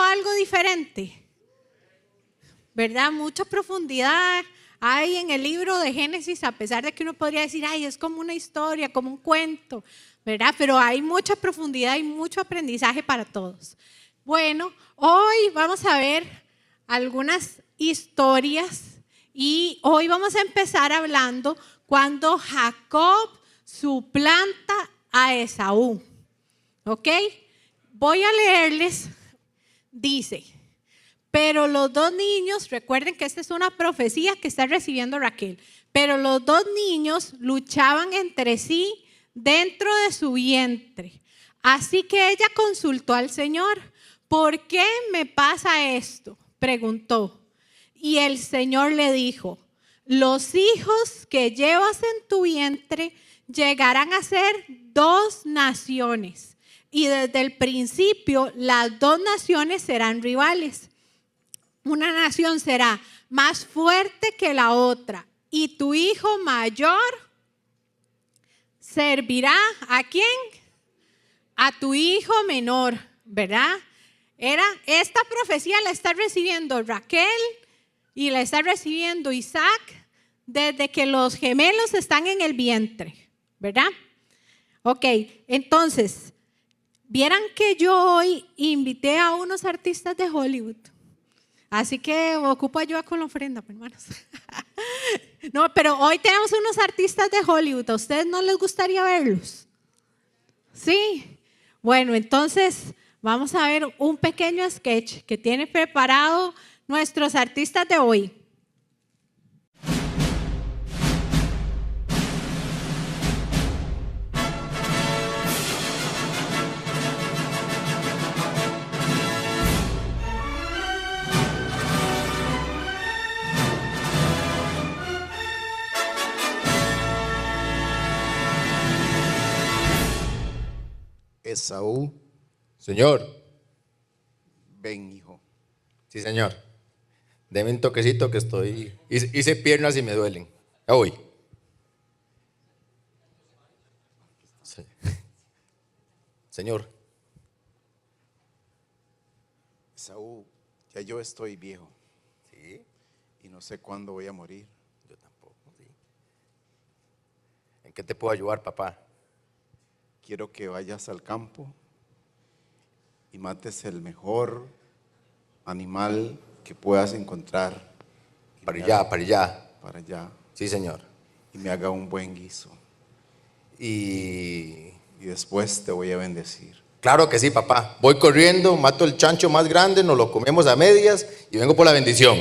algo diferente? ¿Verdad? Mucha profundidad hay en el libro de Génesis, a pesar de que uno podría decir, ay, es como una historia, como un cuento, ¿verdad? Pero hay mucha profundidad y mucho aprendizaje para todos. Bueno, hoy vamos a ver algunas historias y hoy vamos a empezar hablando cuando Jacob suplanta a Esaú. ¿Ok? Voy a leerles, dice... Pero los dos niños, recuerden que esta es una profecía que está recibiendo Raquel, pero los dos niños luchaban entre sí dentro de su vientre. Así que ella consultó al Señor, ¿por qué me pasa esto?, preguntó. Y el Señor le dijo, los hijos que llevas en tu vientre llegarán a ser dos naciones. Y desde el principio las dos naciones serán rivales. Una nación será más fuerte que la otra y tu hijo mayor servirá ¿a quién? A tu hijo menor, ¿verdad? Esta profecía la está recibiendo Raquel y la está recibiendo Isaac desde que los gemelos están en el vientre, ¿verdad? Ok, entonces, vieran que yo hoy invité a unos artistas de Hollywood. Así que ocupo ayuda con la ofrenda, hermanos. No, pero hoy tenemos unos artistas de Hollywood. ¿A ustedes no les gustaría verlos? Sí. Bueno, entonces vamos a ver un pequeño sketch que tienen preparado nuestros artistas de hoy. Esaú, Señor. ven, hijo. Sí, señor. Deme un toquecito que estoy... Hice piernas y me duelen. Ya voy. Sí. Señor. Esaú, ya yo estoy viejo Sí, y no sé cuándo voy a morir. yo tampoco. Sí. ¿En qué te puedo ayudar, papá? Quiero que vayas al campo y mates el mejor animal que puedas encontrar. Para allá, para allá. Para allá. Sí, señor. Y me haga un buen guiso. Y... Y después te voy a bendecir. Claro que sí, papá. Voy corriendo, mato el chancho más grande, nos lo comemos a medias y vengo por la bendición.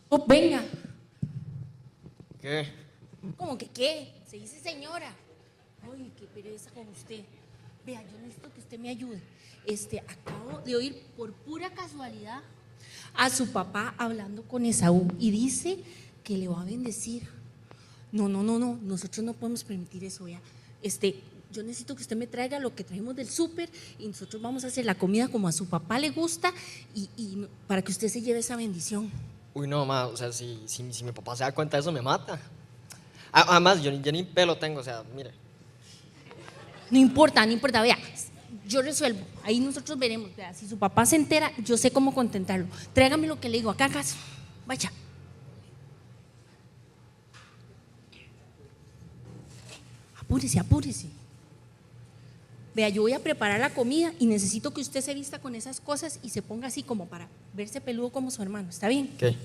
Oh, venga. ¿Qué? ¿Cómo que qué? Se dice señora. Ay, qué pereza con usted. Vea, yo necesito que usted me ayude. Acabo de oír por pura casualidad a su papá hablando con Esaú y dice que le va a bendecir. No, nosotros no podemos permitir eso, vea. Yo necesito que usted me traiga lo que trajimos del súper y nosotros vamos a hacer la comida como a su papá le gusta y para que usted se lleve esa bendición. Uy, no, ma, o sea, si mi papá se da cuenta de eso, me mata. Además, yo ni pelo tengo, o sea, mire. No importa, vea, yo resuelvo, ahí nosotros veremos, vea, si su papá se entera, yo sé cómo contentarlo. Tráigame lo que le digo, acá, vaya. Apúrese. Vea, yo voy a preparar la comida y necesito que usted se vista con esas cosas y se ponga así como para verse peludo como su hermano, ¿está bien? ¿Qué?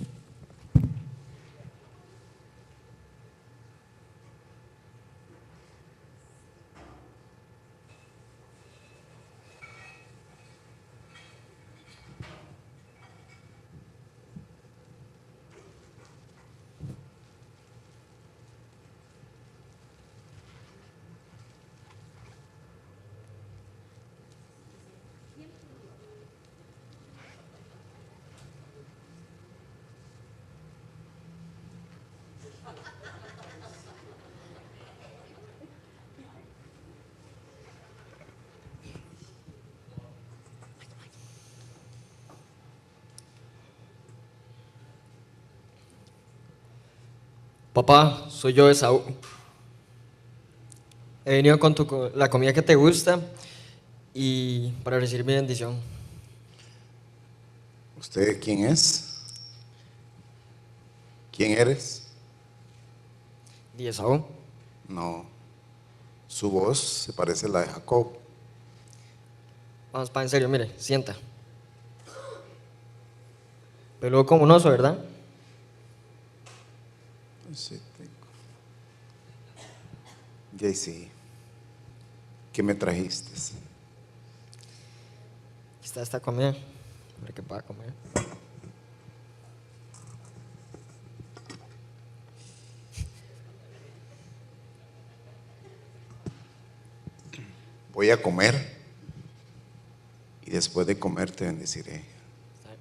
Papá, soy yo, Esaú. He venido con la comida que te gusta y para recibir mi bendición. ¿Usted quién es? ¿Quién eres? ¿Y Esaú? No. Su voz se parece a la de Jacob. Vamos, pa, en serio, mire, sienta. Peludo como un oso, ¿verdad? Sí, tengo. JC, ¿qué me trajiste? Aquí está esta comida, para que pueda comer. Voy a comer y después de comer te bendeciré.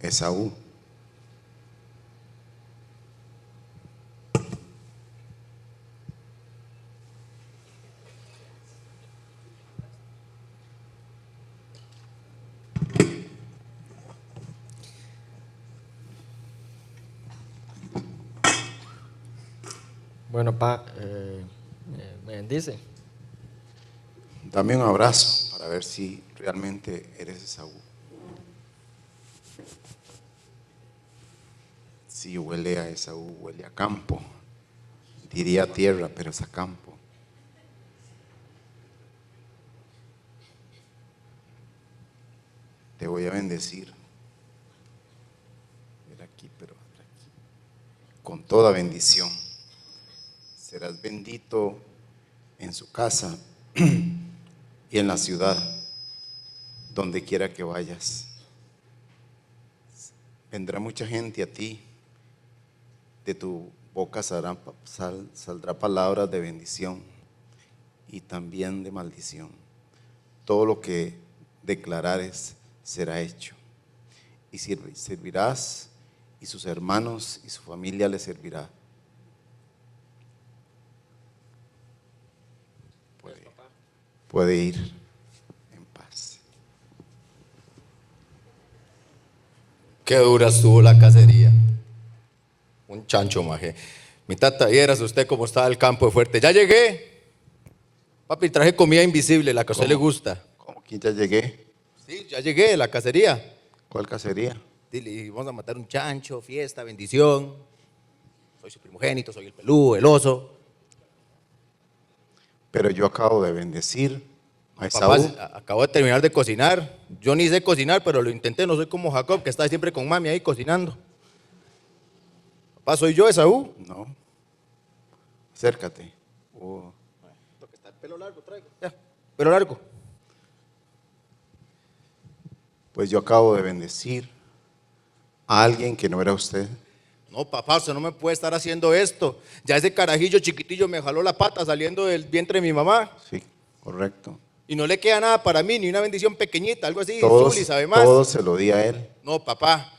Esaú. Bueno, pa, me bendice. Dame un abrazo para ver si realmente eres Esaú. Sí, huele a Esaú, huele a campo. Diría tierra, pero es a campo. Te voy a bendecir. Mira aquí, pero aquí. Con toda bendición. Serás bendito en su casa y en la ciudad, donde quiera que vayas. Vendrá mucha gente a ti, de tu boca saldrá palabras de bendición y también de maldición. Todo lo que declarares será hecho. Y servirás, y sus hermanos y su familia le servirá. Puede ir en paz. Qué dura estuvo la cacería. Un chancho, maje. Mi tata, vieras usted cómo estaba el campo de fuerte. Ya llegué. Papi, traje comida invisible, la que a usted le gusta. ¿Cómo que ya llegué? Sí, ya llegué, la cacería. ¿Cuál cacería? Dile, vamos a matar un chancho, fiesta, bendición. Soy su primogénito, soy el peludo, el oso. Pero yo acabo de bendecir a Papá, Esaú. acabo de terminar de cocinar. Yo ni sé cocinar, pero lo intenté. No soy como Jacob, que está siempre con mami ahí cocinando. Papá, soy yo, Esaú. No. Acércate. Lo que está el pelo largo, traigo. Ya, pelo largo. Pues yo acabo de bendecir a alguien que no era usted. No, papá, usted no me puede estar haciendo esto. Ya ese carajillo chiquitillo me jaló la pata saliendo del vientre de mi mamá. Sí, correcto. Y no le queda nada para mí, ni una bendición pequeñita, algo así. Todo Zuli, ¿sabe más? se lo di a él. No, papá.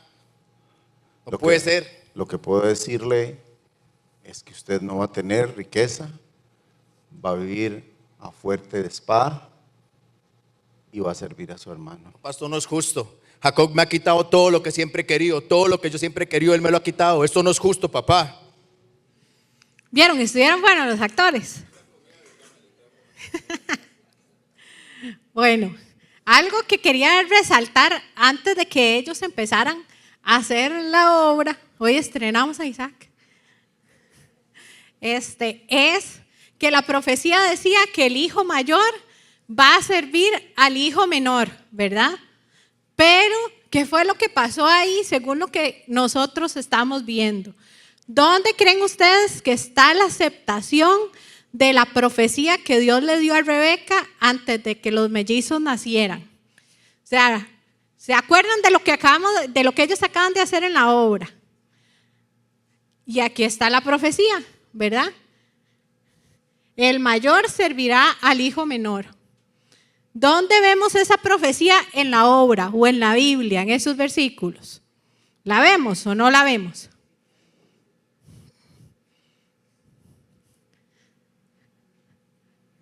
No Lo puede que- ser. Lo que puedo decirle es que usted no va a tener riqueza, va a vivir a fuerte de espada y va a servir a su hermano. Papá, esto no es justo. Jacob me ha quitado todo lo que siempre he querido. Todo lo que yo siempre he querido, él me lo ha quitado. Esto no es justo, papá. ¿Vieron? Estuvieron buenos los actores. Bueno, algo que quería resaltar antes de que ellos empezaran a hacer la obra, hoy estrenamos a Isaac, es que la profecía decía que el hijo mayor va a servir al hijo menor, ¿verdad? Pero, ¿qué fue lo que pasó ahí según lo que nosotros estamos viendo? ¿Dónde creen ustedes que está la aceptación de la profecía que Dios le dio a Rebeca antes de que los mellizos nacieran? O sea, ¿se acuerdan de lo que ellos acaban de hacer en la obra? Y aquí está la profecía, ¿verdad? El mayor servirá al hijo menor. ¿Dónde vemos esa profecía en la obra o en la Biblia, en esos versículos? ¿La vemos o no la vemos?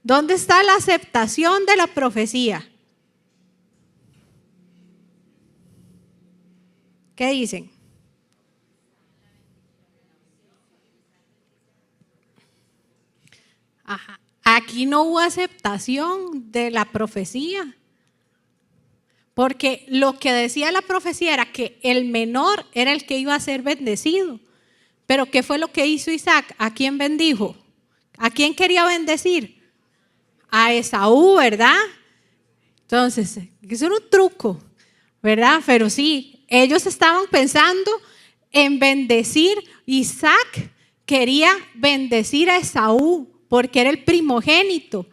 ¿Dónde está la aceptación de la profecía? ¿Qué dicen? Ajá. Aquí no hubo aceptación de la profecía. porque lo que decía la profecía era que el menor era el que iba a ser bendecido. Pero ¿qué fue lo que hizo Isaac? ¿A quién bendijo? ¿A quién quería bendecir? A Esaú, ¿verdad? Entonces, eso era un truco, ¿verdad? Pero sí, ellos estaban pensando en bendecir. Isaac quería bendecir a Esaú porque era el primogénito.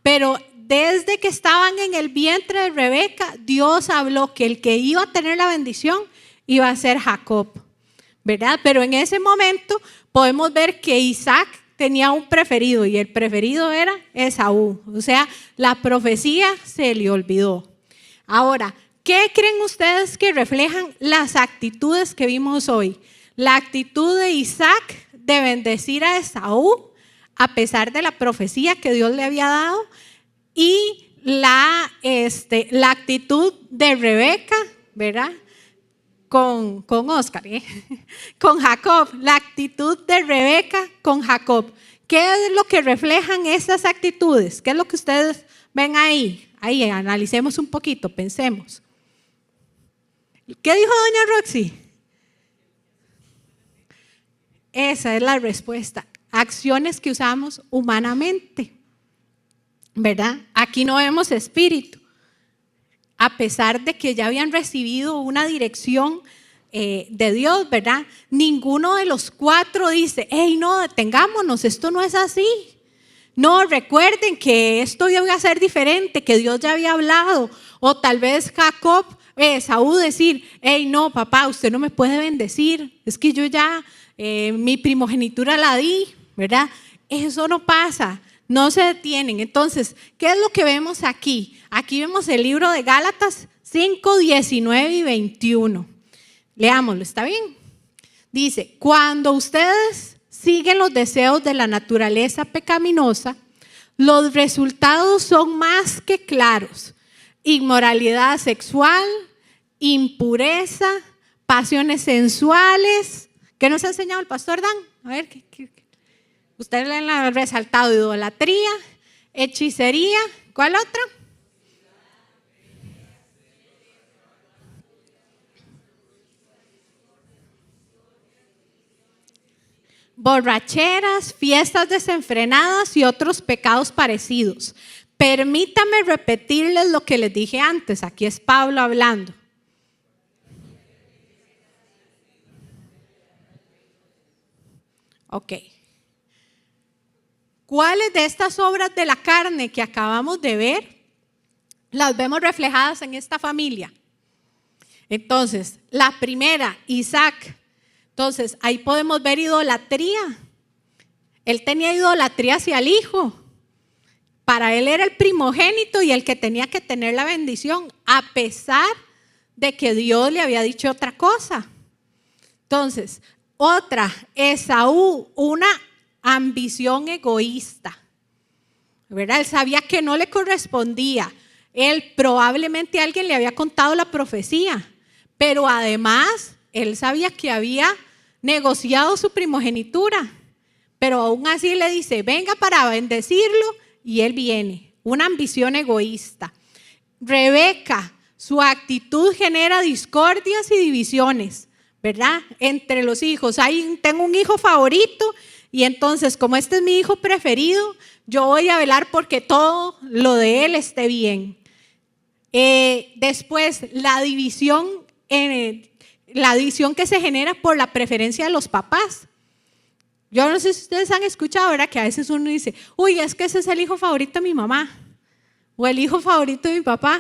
Pero desde que estaban en el vientre de Rebeca, Dios habló que el que iba a tener la bendición iba a ser Jacob, ¿verdad? Pero en ese momento podemos ver que Isaac tenía un preferido y el preferido era Esaú. O sea, la profecía se le olvidó. Ahora, ¿qué creen ustedes que reflejan las actitudes que vimos hoy? La actitud de Isaac de bendecir a Esaú a pesar de la profecía que Dios le había dado, y la actitud de Rebeca, ¿verdad? Con Oscar, con Jacob, la actitud de Rebeca con Jacob. ¿Qué es lo que reflejan estas actitudes? ¿Qué es lo que ustedes ven ahí? Ahí, analicemos un poquito, pensemos. ¿Qué dijo doña Roxy? Esa es la respuesta. Acciones que usamos humanamente, ¿verdad? Aquí no vemos espíritu. A pesar de que ya habían recibido una dirección de Dios, ¿verdad? Ninguno de los cuatro dice, hey, no, detengámonos, esto no es así. No, recuerden que esto iba a ser diferente, que Dios ya había hablado. O tal vez Jacob, Esaú decir, hey, no, papá, usted no me puede bendecir, es que yo ya mi primogenitura la di, ¿verdad? Eso no pasa. No se detienen. Entonces, ¿qué es lo que vemos aquí? Aquí vemos el libro de Gálatas 5, 19 y 21. Leámoslo, ¿está bien? Dice, cuando ustedes siguen los deseos de la naturaleza pecaminosa, los resultados son más que claros. Inmoralidad sexual, impureza, pasiones sensuales. ¿Qué nos ha enseñado el pastor Dan? A ver, ¿qué? Usted le ha resaltado idolatría, hechicería, ¿cuál otra? Borracheras, fiestas desenfrenadas y otros pecados parecidos. Permítame repetirles lo que les dije antes, aquí es Pablo hablando. Ok. ¿Cuáles de estas obras de la carne que acabamos de ver las vemos reflejadas en esta familia? Entonces, la primera, Isaac. Entonces, ahí podemos ver idolatría. Él tenía idolatría hacia el hijo. Para él era el primogénito y el que tenía que tener la bendición, a pesar de que Dios le había dicho otra cosa. Entonces, otra, Esaú, una ambición egoísta, ¿verdad? Él sabía que no le correspondía. Él probablemente alguien le había contado la profecía, pero además él sabía que había negociado su primogenitura, pero aún así le dice, venga para bendecirlo, y él viene. Una ambición egoísta. Rebeca, su actitud genera discordias y divisiones, ¿verdad? Entre los hijos. Tengo un hijo favorito y entonces, como este es mi hijo preferido, yo voy a velar porque todo lo de él esté bien. Después, la división que se genera por la preferencia de los papás. Yo no sé si ustedes han escuchado, ¿verdad? Que a veces uno dice, uy, es que ese es el hijo favorito de mi mamá o el hijo favorito de mi papá.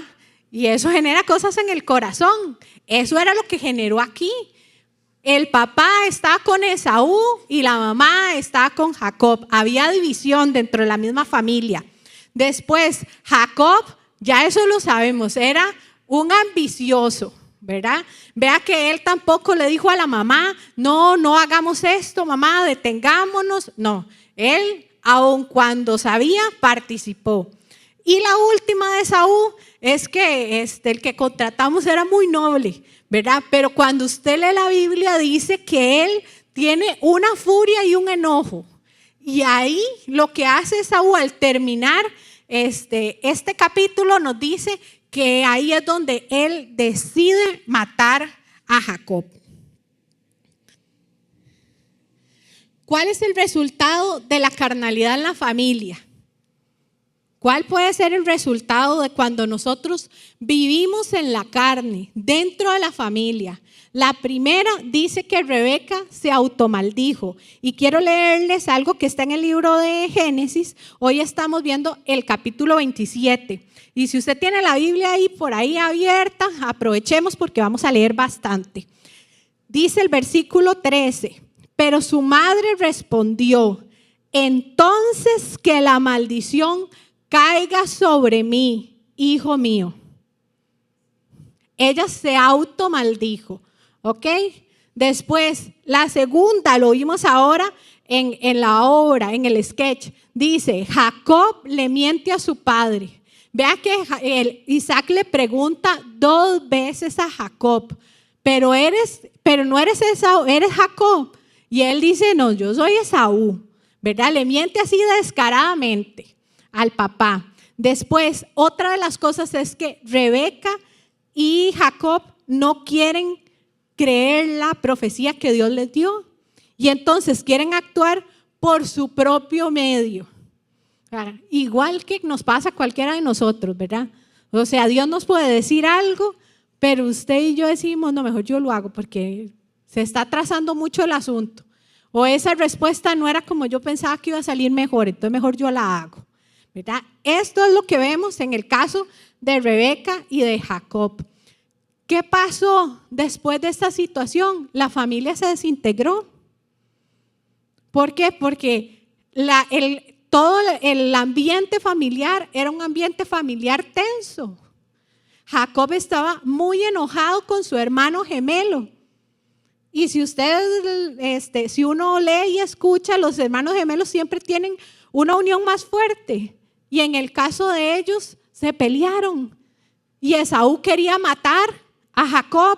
Y eso genera cosas en el corazón. Eso era lo que generó aquí. El papá estaba con Esaú y la mamá estaba con Jacob. Había división dentro de la misma familia. Después, Jacob, ya eso lo sabemos, era un ambicioso, ¿verdad? Vea que él tampoco le dijo a la mamá, no hagamos esto, mamá, detengámonos. No, él, aun cuando sabía, participó. Y la última de Esaú es que el que contratamos era muy noble, ¿verdad? Pero cuando usted lee la Biblia dice que él tiene una furia y un enojo. Y ahí lo que hace Esaú al terminar este capítulo nos dice que ahí es donde él decide matar a Jacob. ¿Cuál es el resultado de la carnalidad en la familia? ¿Cuál puede ser el resultado de cuando nosotros vivimos en la carne, dentro de la familia? La primera dice que Rebeca se automaldijo. Y quiero leerles algo que está en el libro de Génesis. Hoy estamos viendo el capítulo 27. Y si usted tiene la Biblia ahí por ahí abierta, aprovechemos porque vamos a leer bastante. Dice el versículo 13, pero su madre respondió, entonces que la maldición caiga sobre mí, hijo mío. Ella se automaldijo, ¿ok? Después, la segunda, lo vimos ahora en la obra, en el sketch. Dice, Jacob le miente a su padre. Vea que Isaac le pregunta 2 veces a Jacob, pero no eres Esaú, eres Jacob. Y él dice, no, yo soy Esaú, ¿verdad? Le miente así descaradamente al papá. Después, otra de las cosas es que Rebeca y Jacob no quieren creer la profecía que Dios les dio y entonces quieren actuar por su propio medio. Igual que nos pasa a cualquiera de nosotros, ¿verdad? O sea, Dios nos puede decir algo, pero usted y yo decimos, no, mejor yo lo hago porque se está atrasando mucho el asunto. O esa respuesta no era como yo pensaba que iba a salir mejor, entonces mejor yo la hago, ¿verdad? Esto es lo que vemos en el caso de Rebeca y de Jacob. ¿Qué pasó después de esta situación? La familia se desintegró. ¿Por qué? Porque todo el ambiente familiar era un ambiente familiar tenso. Jacob estaba muy enojado con su hermano gemelo. Y si si uno lee y escucha, los hermanos gemelos siempre tienen una unión más fuerte. Y en el caso de ellos, se pelearon. Y Esaú quería matar a Jacob.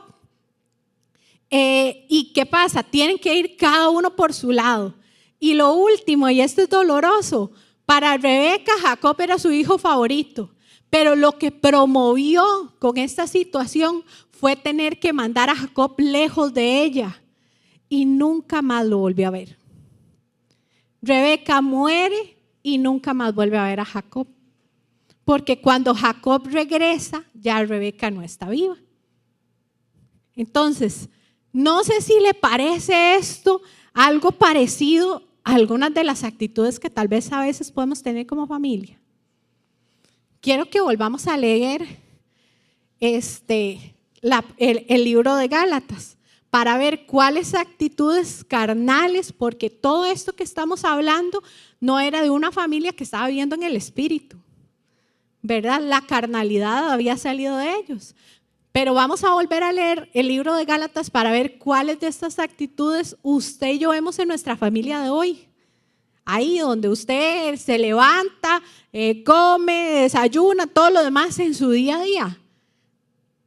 ¿Y qué pasa? Tienen que ir cada uno por su lado. Y lo último, y esto es doloroso, para Rebeca, Jacob era su hijo favorito. Pero lo que promovió con esta situación fue tener que mandar a Jacob lejos de ella. Y nunca más lo volvió a ver. Rebeca muere y nunca más vuelve a ver a Jacob. Porque cuando Jacob regresa, ya Rebeca no está viva. Entonces, no sé si le parece esto algo parecido a algunas de las actitudes que tal vez a veces podemos tener como familia. Quiero que volvamos a leer el libro de Gálatas para ver cuáles actitudes carnales, porque todo esto que estamos hablando no era de una familia que estaba viviendo en el espíritu, ¿verdad? La carnalidad había salido de ellos. Pero vamos a volver a leer el libro de Gálatas para ver cuáles de estas actitudes usted y yo vemos en nuestra familia de hoy. Ahí donde usted se levanta, come, desayuna, todo lo demás en su día a día.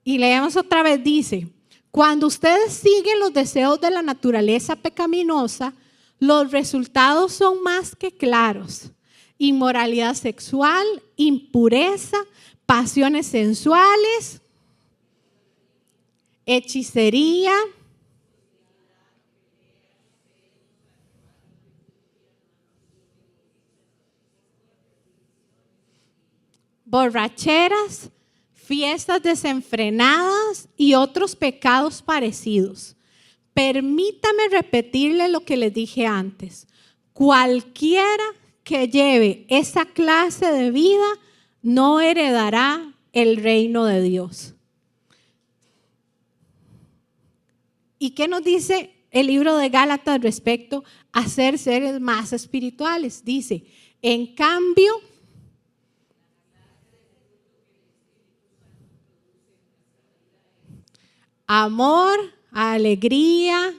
Y leemos otra vez, dice, cuando ustedes siguen los deseos de la naturaleza pecaminosa, los resultados son más que claros. Inmoralidad sexual, impureza, pasiones sensuales, hechicería, borracheras, fiestas desenfrenadas y otros pecados parecidos. Permítame repetirle lo que les dije antes. Cualquiera que lleve esa clase de vida no heredará el reino de Dios. ¿Y qué nos dice el libro de Gálatas respecto a ser seres más espirituales? Dice, en cambio, amor, alegría,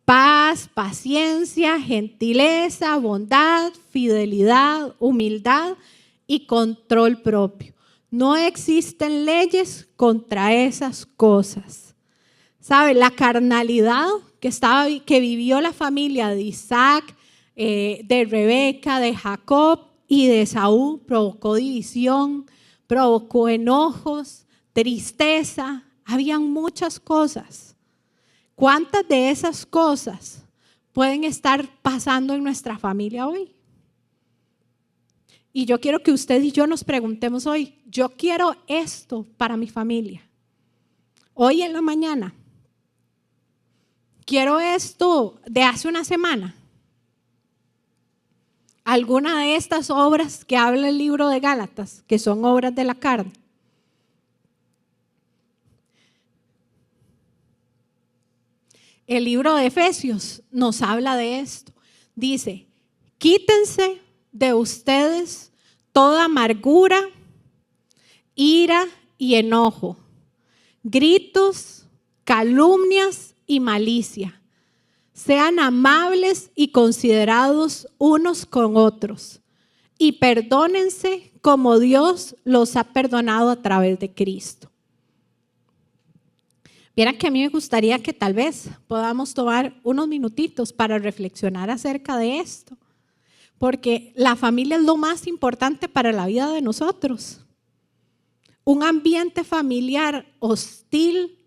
paz, paciencia, gentileza, bondad, fidelidad, humildad y control propio. No existen leyes contra esas cosas. ¿Sabe? La carnalidad que vivió la familia de Isaac, de Rebeca, de Jacob y de Esaú provocó división, provocó enojos, tristeza, habían muchas cosas. ¿Cuántas de esas cosas pueden estar pasando en nuestra familia hoy? Y yo quiero que usted y yo nos preguntemos hoy, yo quiero esto para mi familia. Hoy en la mañana, quiero esto de hace una semana. Alguna de estas obras que habla el libro de Gálatas, que son obras de la carne. El libro de Efesios nos habla de esto. Dice, quítense de ustedes toda amargura, ira y enojo, gritos, calumnias y malicia. Sean amables y considerados unos con otros y perdónense como Dios los ha perdonado a través de Cristo. Vieran que a mí me gustaría que tal vez podamos tomar unos minutitos para reflexionar acerca de esto, porque la familia es lo más importante para la vida de nosotros. Un ambiente familiar hostil,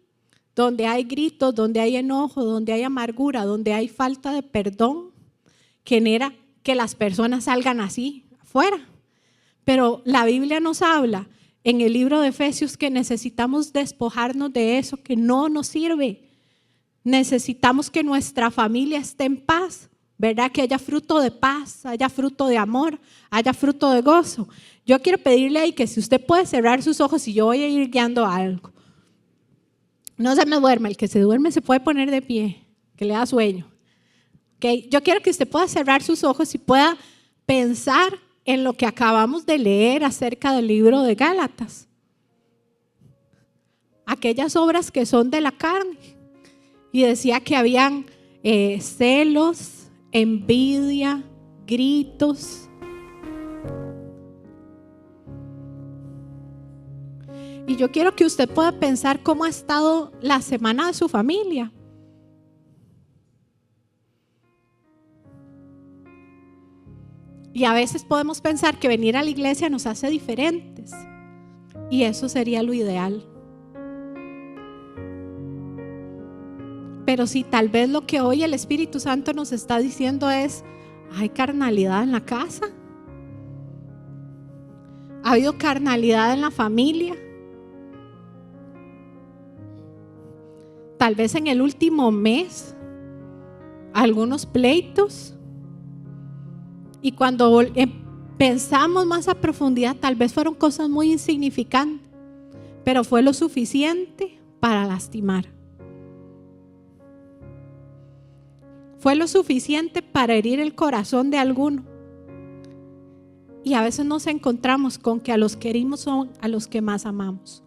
donde hay gritos, donde hay enojo, donde hay amargura, donde hay falta de perdón, genera que las personas salgan así afuera. Pero la Biblia nos habla en el libro de Efesios que necesitamos despojarnos de eso que no nos sirve. Necesitamos que nuestra familia esté en paz, ¿verdad? Que haya fruto de paz, haya fruto de amor, haya fruto de gozo. Yo quiero pedirle ahí que si usted puede cerrar sus ojos y yo voy a ir guiando algo. No se me duerma, el que se duerme se puede poner de pie, que le da sueño. ¿Okay? Yo quiero que usted pueda cerrar sus ojos y pueda pensar en lo que acabamos de leer acerca del libro de Gálatas. Aquellas obras que son de la carne. Y decía que habían celos, envidia, gritos. Y yo quiero que usted pueda pensar cómo ha estado la semana de su familia. Y a veces podemos pensar que venir a la iglesia nos hace diferentes. Y eso sería lo ideal. Pero si tal vez lo que hoy el Espíritu Santo nos está diciendo es, hay carnalidad en la casa. Ha habido carnalidad en la familia. Tal vez en el último mes, algunos pleitos. Y cuando pensamos más a profundidad, tal vez fueron cosas muy insignificantes, pero fue lo suficiente para lastimar. Fue lo suficiente para herir el corazón de alguno. Y a veces nos encontramos con que a los que herimos son a los que más amamos.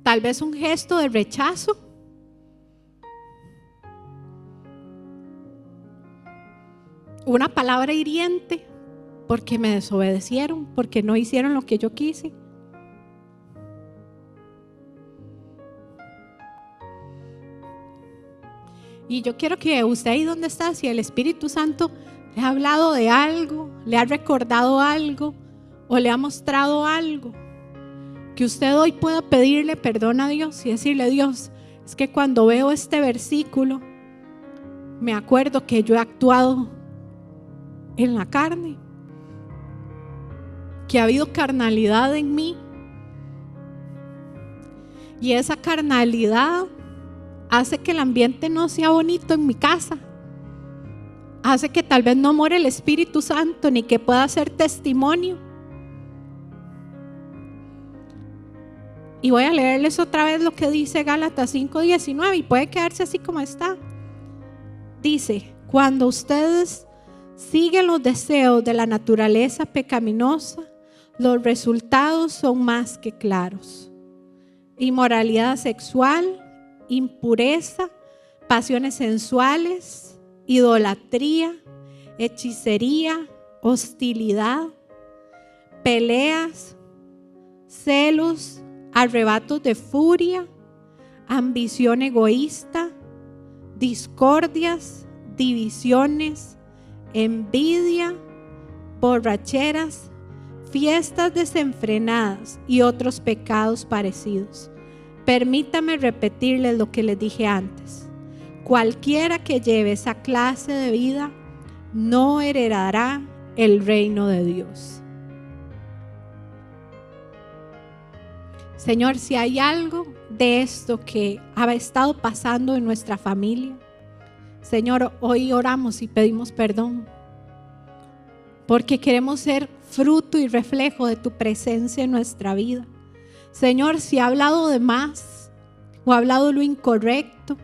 Tal vez un gesto de rechazo. Una palabra hiriente porque me desobedecieron, porque no hicieron lo que yo quise. Y yo quiero que usted ahí donde está, si el Espíritu Santo le ha hablado de algo, le ha recordado algo o le ha mostrado algo, que usted hoy pueda pedirle perdón a Dios y decirle: Dios, es que cuando veo este versículo me acuerdo que yo he actuado en la carne, que ha habido carnalidad en mí, y esa carnalidad hace que el ambiente no sea bonito en mi casa, hace que tal vez no more el Espíritu Santo ni que pueda ser testimonio. Y voy a leerles otra vez lo que dice Gálatas 5:19 y puede quedarse así como está. Dice: cuando ustedes siguen los deseos de la naturaleza pecaminosa, los resultados son más que claros: inmoralidad sexual, impureza, pasiones sensuales, idolatría, hechicería, hostilidad, peleas, celos, arrebatos de furia, ambición egoísta, discordias, divisiones, envidia, borracheras, fiestas desenfrenadas y otros pecados parecidos. Permítame repetirles lo que les dije antes. Cualquiera que lleve esa clase de vida no heredará el reino de Dios. Señor, si hay algo de esto que ha estado pasando en nuestra familia, Señor, hoy oramos y pedimos perdón, porque queremos ser fruto y reflejo de tu presencia en nuestra vida. Señor, si he hablado de más o he hablado lo incorrecto,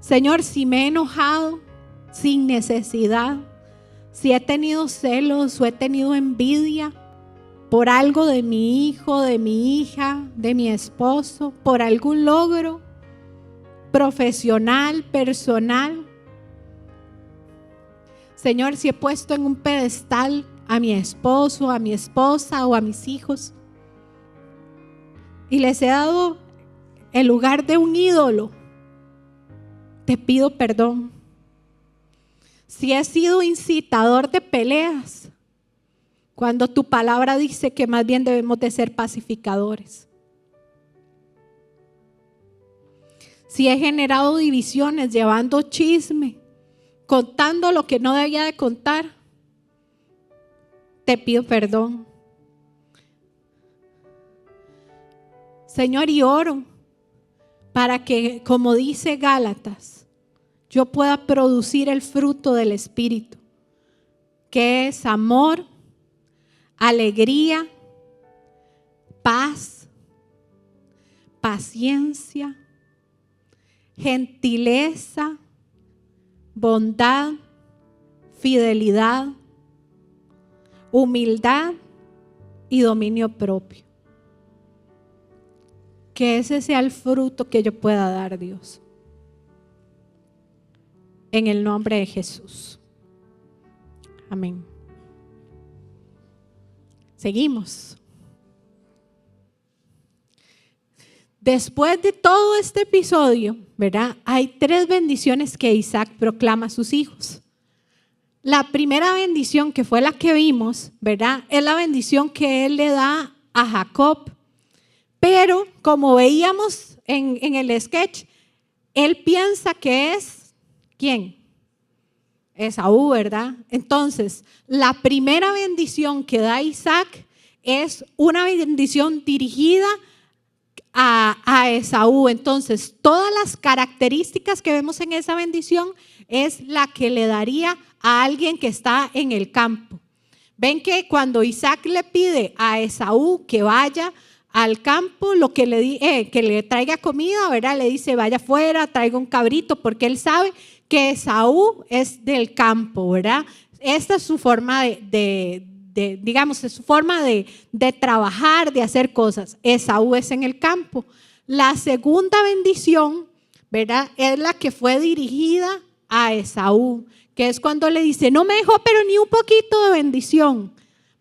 Señor, si me he enojado sin necesidad, si he tenido celos o he tenido envidia por algo de mi hijo, de mi hija, de mi esposo, por algún logro profesional, personal. Señor, si he puesto en un pedestal a mi esposo, a mi esposa o a mis hijos y les he dado el lugar de un ídolo, te pido perdón. Si he sido incitador de peleas, cuando tu palabra dice que más bien debemos de ser pacificadores. Si he generado divisiones, llevando chisme, contando lo que no debía de contar, te pido perdón. Señor, y oro para que, como dice Gálatas, yo pueda producir el fruto del Espíritu, que es amor, alegría, paz, paciencia, gentileza, bondad, fidelidad, humildad y dominio propio. Que ese sea el fruto que yo pueda dar, Dios. En el nombre de Jesús. Amén. Seguimos. Después de todo este episodio, ¿verdad? Hay 3 bendiciones que Isaac proclama a sus hijos. La primera bendición, que fue la que vimos, ¿verdad? Es la bendición que él le da a Jacob. Pero como veíamos en el sketch, él piensa que es, ¿quién? Esaú, ¿verdad? Entonces, la primera bendición que da Isaac es una bendición dirigida a Esaú. Entonces, todas las características que vemos en esa bendición es la que le daría a alguien que está en el campo. Ven que cuando Isaac le pide a Esaú que vaya al campo, lo que que le traiga comida, ¿verdad? Le dice, vaya afuera, traiga un cabrito, porque él sabe que Esaú es del campo, ¿verdad? Esta es su forma digamos, es su forma de trabajar, de hacer cosas. Esaú es en el campo. La segunda bendición, ¿verdad? Es la que fue dirigida a Esaú, que es cuando le dice, no me dejó pero ni un poquito de bendición,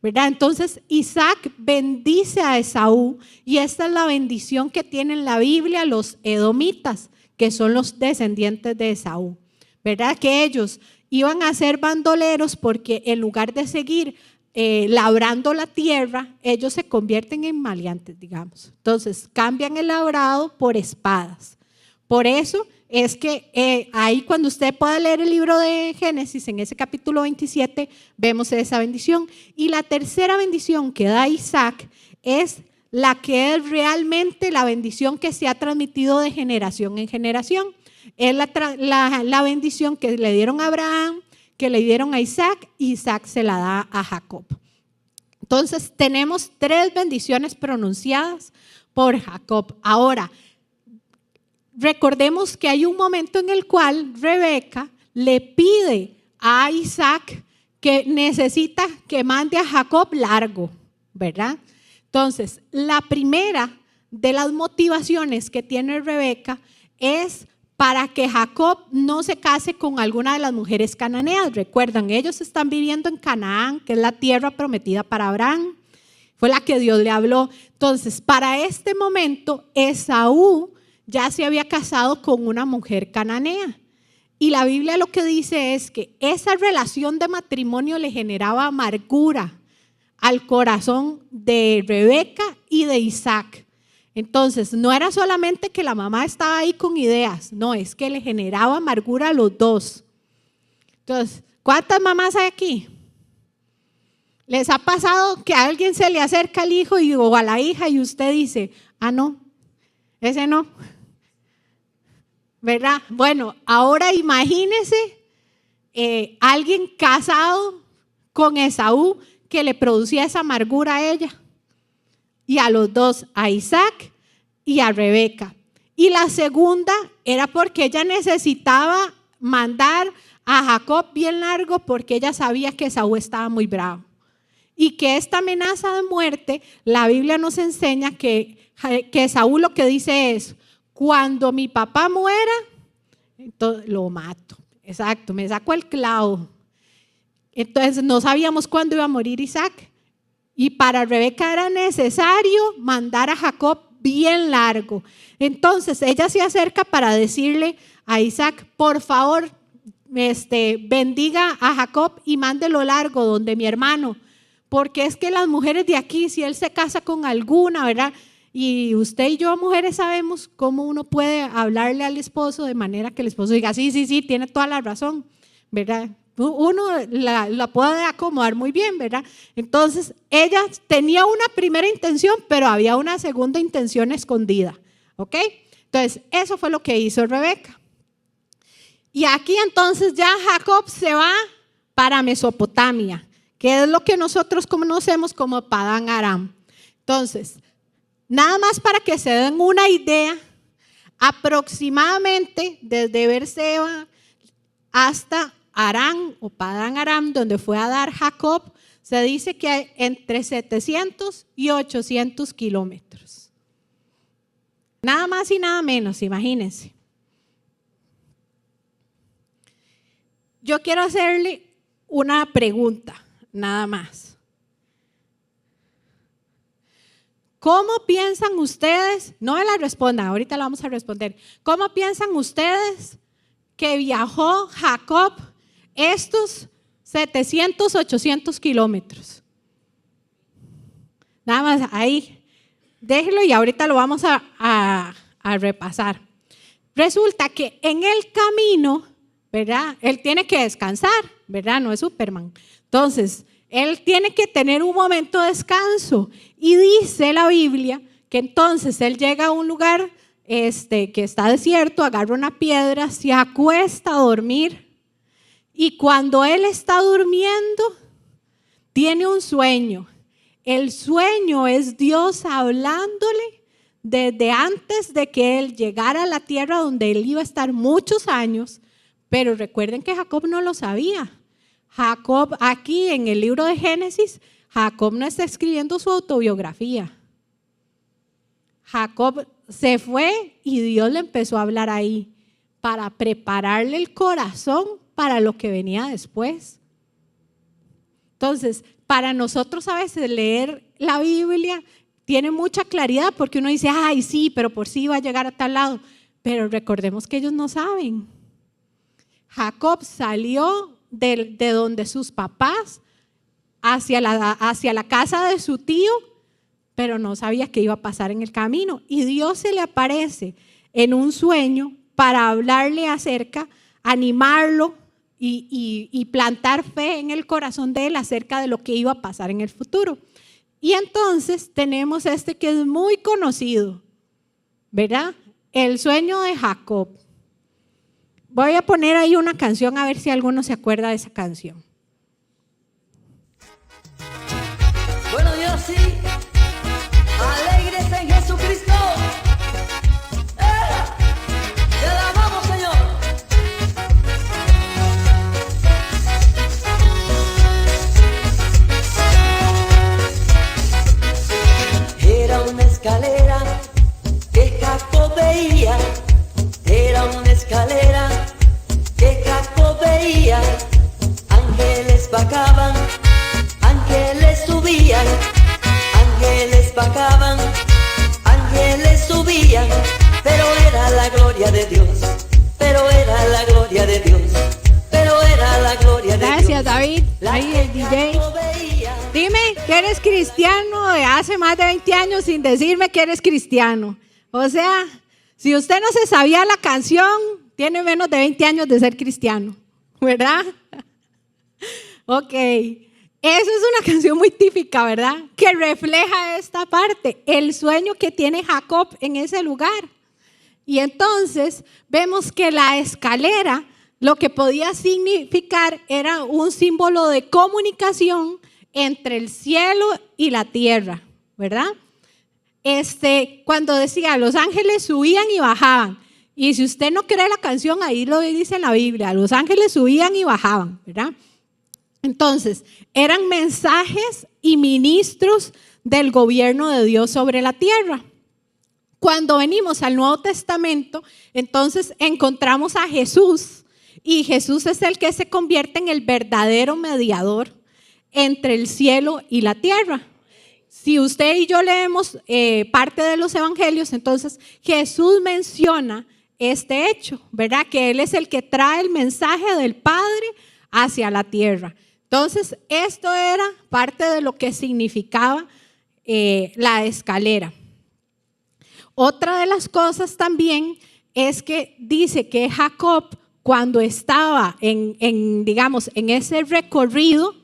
¿verdad? Entonces Isaac bendice a Esaú y esta es la bendición que tienen la Biblia los edomitas, que son los descendientes de Esaú, ¿verdad? Que ellos iban a ser bandoleros porque en lugar de seguir labrando la tierra, ellos se convierten en maleantes, digamos. Entonces cambian el labrado por espadas. Por eso es que ahí cuando usted pueda leer el libro de Génesis, en ese capítulo 27, vemos esa bendición. Y la tercera bendición que da Isaac es la que es realmente la bendición que se ha transmitido de generación en generación. Es la bendición que le dieron a Abraham, que le dieron a Isaac, y Isaac se la da a Jacob. Entonces tenemos 3 bendiciones pronunciadas por Jacob. Ahora, recordemos que hay un momento en el cual Rebeca le pide a Isaac que necesita que mande a Jacob largo, ¿verdad? Entonces, la primera de las motivaciones que tiene Rebeca es para que Jacob no se case con alguna de las mujeres cananeas. Recuerdan, ellos están viviendo en Canaán, que es la tierra prometida para Abraham. Fue la que Dios le habló. Entonces, para este momento, Esaú ya se había casado con una mujer cananea. Y la Biblia lo que dice es que esa relación de matrimonio le generaba amargura al corazón de Rebeca y de Isaac. Entonces, no era solamente que la mamá estaba ahí con ideas, no, es que le generaba amargura a los dos. Entonces, ¿cuántas mamás hay aquí? ¿Les ha pasado que a alguien se le acerca al hijo o a la hija y usted dice, ah, no, ese no? ¿Verdad? Bueno, ahora imagínese alguien casado con Esaú que le producía esa amargura a ella y a los dos, a Isaac y a Rebeca. Y la segunda era porque ella necesitaba mandar a Jacob bien largo porque ella sabía que Esaú estaba muy bravo. Y que esta amenaza de muerte, la Biblia nos enseña que Esaú lo que dice es, cuando mi papá muera, entonces lo mato. Exacto, me saco el clavo. Entonces no sabíamos cuándo iba a morir Isaac. Y para Rebeca era necesario mandar a Jacob bien largo. Entonces ella se acerca para decirle a Isaac, por favor, bendiga a Jacob y mándelo largo donde mi hermano. Porque es que las mujeres de aquí, si él se casa con alguna, ¿verdad? Y usted y yo, mujeres, sabemos cómo uno puede hablarle al esposo de manera que el esposo diga, sí, tiene toda la razón, ¿verdad? Uno la puede acomodar muy bien, ¿verdad? Entonces, ella tenía una primera intención, pero había una segunda intención escondida, ¿ok? Entonces, eso fue lo que hizo Rebeca. Y aquí entonces ya Jacob se va para Mesopotamia, que es lo que nosotros conocemos como Padán Aram. Entonces, nada más para que se den una idea, aproximadamente desde Beerseba hasta Harán o Padán Aram, donde fue a dar Jacob, se dice que hay entre 700 y 800 kilómetros. Nada más y nada menos, imagínense. Yo quiero hacerle una pregunta, nada más. ¿Cómo piensan ustedes? No me la respondan, ahorita la vamos a responder. ¿Cómo piensan ustedes que viajó Jacob estos 700, 800 kilómetros? Nada más ahí, déjelo y ahorita lo vamos a repasar. Resulta que en el camino, ¿verdad? Él tiene que descansar, ¿verdad? No es Superman. Entonces, él tiene que tener un momento de descanso. Y dice la Biblia que entonces él llega a un lugar que está desierto, agarra una piedra, se acuesta a dormir. Y cuando él está durmiendo, tiene un sueño. El sueño es Dios hablándole desde antes de que él llegara a la tierra donde él iba a estar muchos años. Pero recuerden que Jacob no lo sabía. Jacob, aquí en el libro de Génesis, Jacob no está escribiendo su autobiografía. Jacob se fue y Dios le empezó a hablar ahí para prepararle el corazón para lo que venía después. Entonces, para nosotros a veces leer la Biblia tiene mucha claridad porque uno dice, ay, sí, pero por sí va a llegar a tal lado. Pero recordemos que ellos no saben. Jacob salió de donde sus papás hacia la casa de su tío, pero no sabía qué iba a pasar en el camino. Y Dios se le aparece en un sueño para hablarle acerca, animarlo y plantar fe en el corazón de él acerca de lo que iba a pasar en el futuro. Y entonces tenemos que es muy conocido, ¿verdad? El sueño de Jacob. Voy a poner ahí una canción a ver si alguno se acuerda de esa canción. Bueno, Dios sí, alegres en Jesucristo. Te alabamos, Señor. Era una escalera que Jacob veía. Era una escalera que Jacob veía. Ángeles bajaban, ángeles subían, ángeles bajaban, ángeles subían, pero era la gloria de Dios, pero era la gloria de Dios, pero era la gloria de Dios. Gracias, David. Ahí el DJ. Dime, ¿qué eres cristiano de hace más de 20 años sin decirme que eres cristiano. O sea, si usted no se sabía la canción, tiene menos de 20 años de ser cristiano, ¿verdad? Ok, eso es una canción muy típica, ¿verdad? Que refleja esta parte, el sueño que tiene Jacob en ese lugar. Y entonces vemos que la escalera, lo que podía significar era un símbolo de comunicación entre el cielo y la tierra, ¿verdad? Cuando decía, los ángeles subían y bajaban. Y si usted no cree la canción, ahí lo dice en la Biblia, los ángeles subían y bajaban, ¿verdad? Entonces, eran mensajes y ministros del gobierno de Dios sobre la tierra. Cuando venimos al Nuevo Testamento, entonces encontramos a Jesús, y Jesús es el que se convierte en el verdadero mediador entre el cielo y la tierra. Si usted y yo leemos parte de los evangelios, entonces Jesús menciona este hecho, ¿verdad? Que Él es el que trae el mensaje del Padre hacia la tierra. Entonces, esto era parte de lo que significaba la escalera. Otra de las cosas también es que dice que Jacob, cuando estaba digamos, en ese recorrido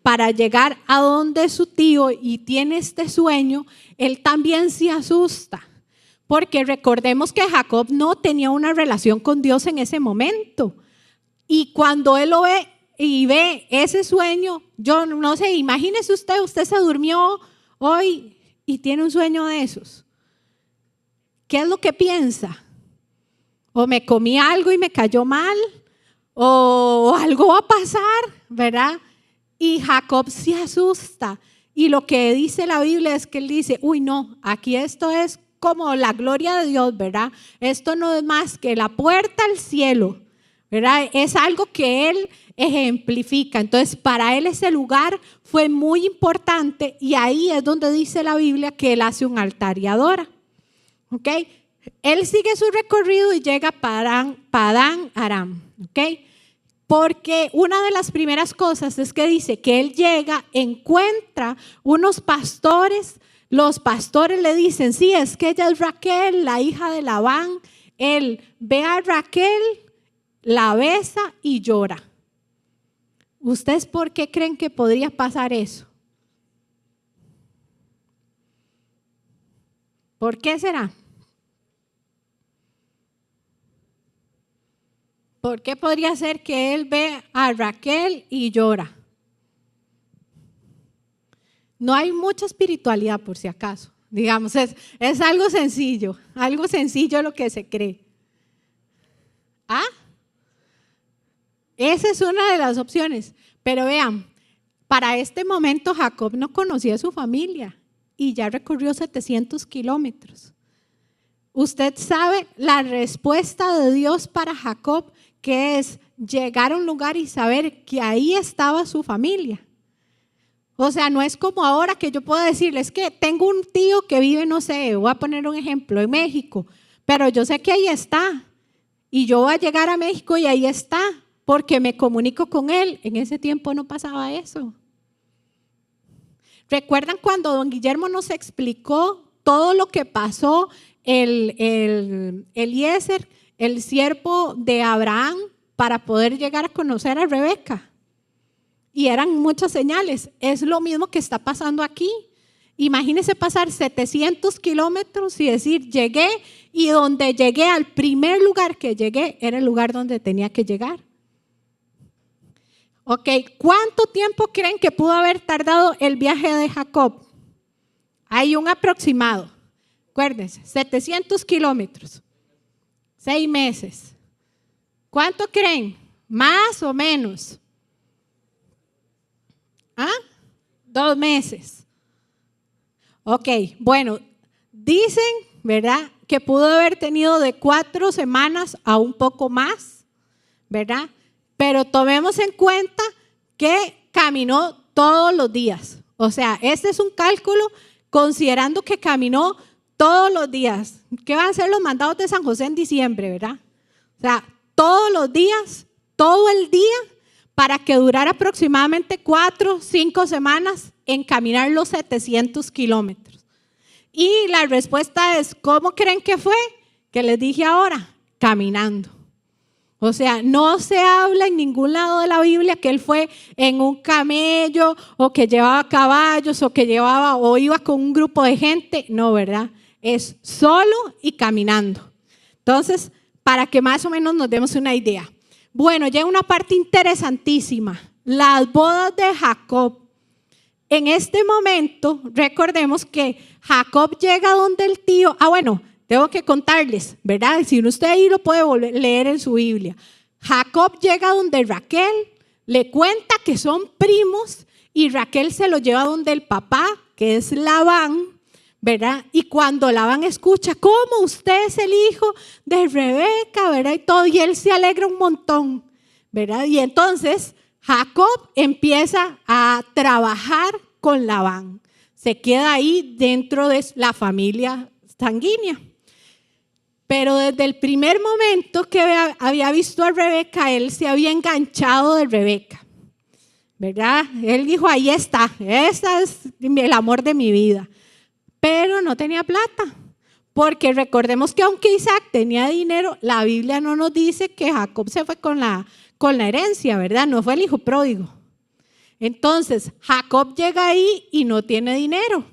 para llegar a donde su tío y tiene este sueño, él también se asusta. Porque recordemos que Jacob no tenía una relación con Dios en ese momento. Y cuando él lo ve y ve ese sueño, yo no sé, imagínese usted se durmió hoy y tiene un sueño de esos. ¿Qué es lo que piensa? O me comí algo y me cayó mal, o algo va a pasar, ¿verdad? Y Jacob se asusta. Y lo que dice la Biblia es que él dice, uy no, aquí esto es como la gloria de Dios, ¿verdad? Esto no es más que la puerta al cielo, ¿verdad? Es algo que él ejemplifica. Entonces, para él ese lugar fue muy importante y ahí es donde dice la Biblia que él hace un altar y adora. ¿Ok? Él sigue su recorrido y llega a Padán Aram. ¿Ok? Porque una de las primeras cosas es que dice que él llega, encuentra unos pastores. Los pastores le dicen, sí, es que ella es Raquel, la hija de Labán. Él ve a Raquel, la besa y llora. ¿Ustedes por qué creen que podría pasar eso? ¿Por qué será? ¿Por qué podría ser que él ve a Raquel y llora? No hay mucha espiritualidad, por si acaso. Digamos, es algo sencillo lo que se cree. ¿Ah? Esa es una de las opciones. Pero vean, para este momento Jacob no conocía a su familia y ya recorrió 700 kilómetros. Usted sabe la respuesta de Dios para Jacob, que es llegar a un lugar y saber que ahí estaba su familia. O sea, no es como ahora que yo puedo decirles que tengo un tío que vive, no sé, voy a poner un ejemplo, en México, pero yo sé que ahí está y yo voy a llegar a México y ahí está, porque me comunico con él. En ese tiempo no pasaba eso. ¿Recuerdan cuando don Guillermo nos explicó todo lo que pasó Eliezer, el siervo de Abraham, para poder llegar a conocer a Rebeca? Y eran muchas señales. Es lo mismo que está pasando aquí. Imagínense pasar 700 kilómetros y decir, llegué, y donde llegué, al primer lugar que llegué, era el lugar donde tenía que llegar. Ok, ¿cuánto tiempo creen que pudo haber tardado el viaje de Jacob? Hay un aproximado. Acuérdense, 700 kilómetros, 6 meses. ¿Cuánto creen? ¿Más o menos? ¿Ah? 2 meses. Ok, bueno, dicen, ¿verdad?, que pudo haber tenido de 4 semanas a un poco más, ¿verdad? Pero tomemos en cuenta que caminó todos los días. O sea, este es un cálculo considerando que caminó todos los días. ¿Qué van a ser los mandados de San José en diciembre, verdad? O sea, todos los días, todo el día, para que durara aproximadamente 4 o 5 semanas en caminar los 700 kilómetros. Y la respuesta es, ¿cómo creen que fue? Que les dije ahora, caminando. O sea, no se habla en ningún lado de la Biblia que él fue en un camello o que llevaba caballos o que llevaba o iba con un grupo de gente. No, ¿verdad? Es solo y caminando. Entonces, para que más o menos nos demos una idea. Bueno, llega una parte interesantísima, las bodas de Jacob. En este momento, recordemos que Jacob llega donde el tío, bueno, tengo que contarles, ¿verdad? Si usted ahí lo puede leer en su Biblia. Jacob llega donde Raquel, le cuenta que son primos y Raquel se lo lleva donde el papá, que es Labán, ¿verdad? Y cuando Labán escucha, ¿cómo usted es el hijo de Rebeca, ¿verdad? Y todo, y él se alegra un montón, ¿verdad? Y entonces Jacob empieza a trabajar con Labán. Se queda ahí dentro de la familia sanguínea. Pero desde el primer momento que había visto a Rebeca, él se había enganchado de Rebeca, ¿verdad? Él dijo, ahí está, ese es el amor de mi vida. Pero no tenía plata, porque recordemos que aunque Isaac tenía dinero, la Biblia no nos dice que Jacob se fue con la herencia, ¿verdad? No fue el hijo pródigo. Entonces, Jacob llega ahí y no tiene dinero.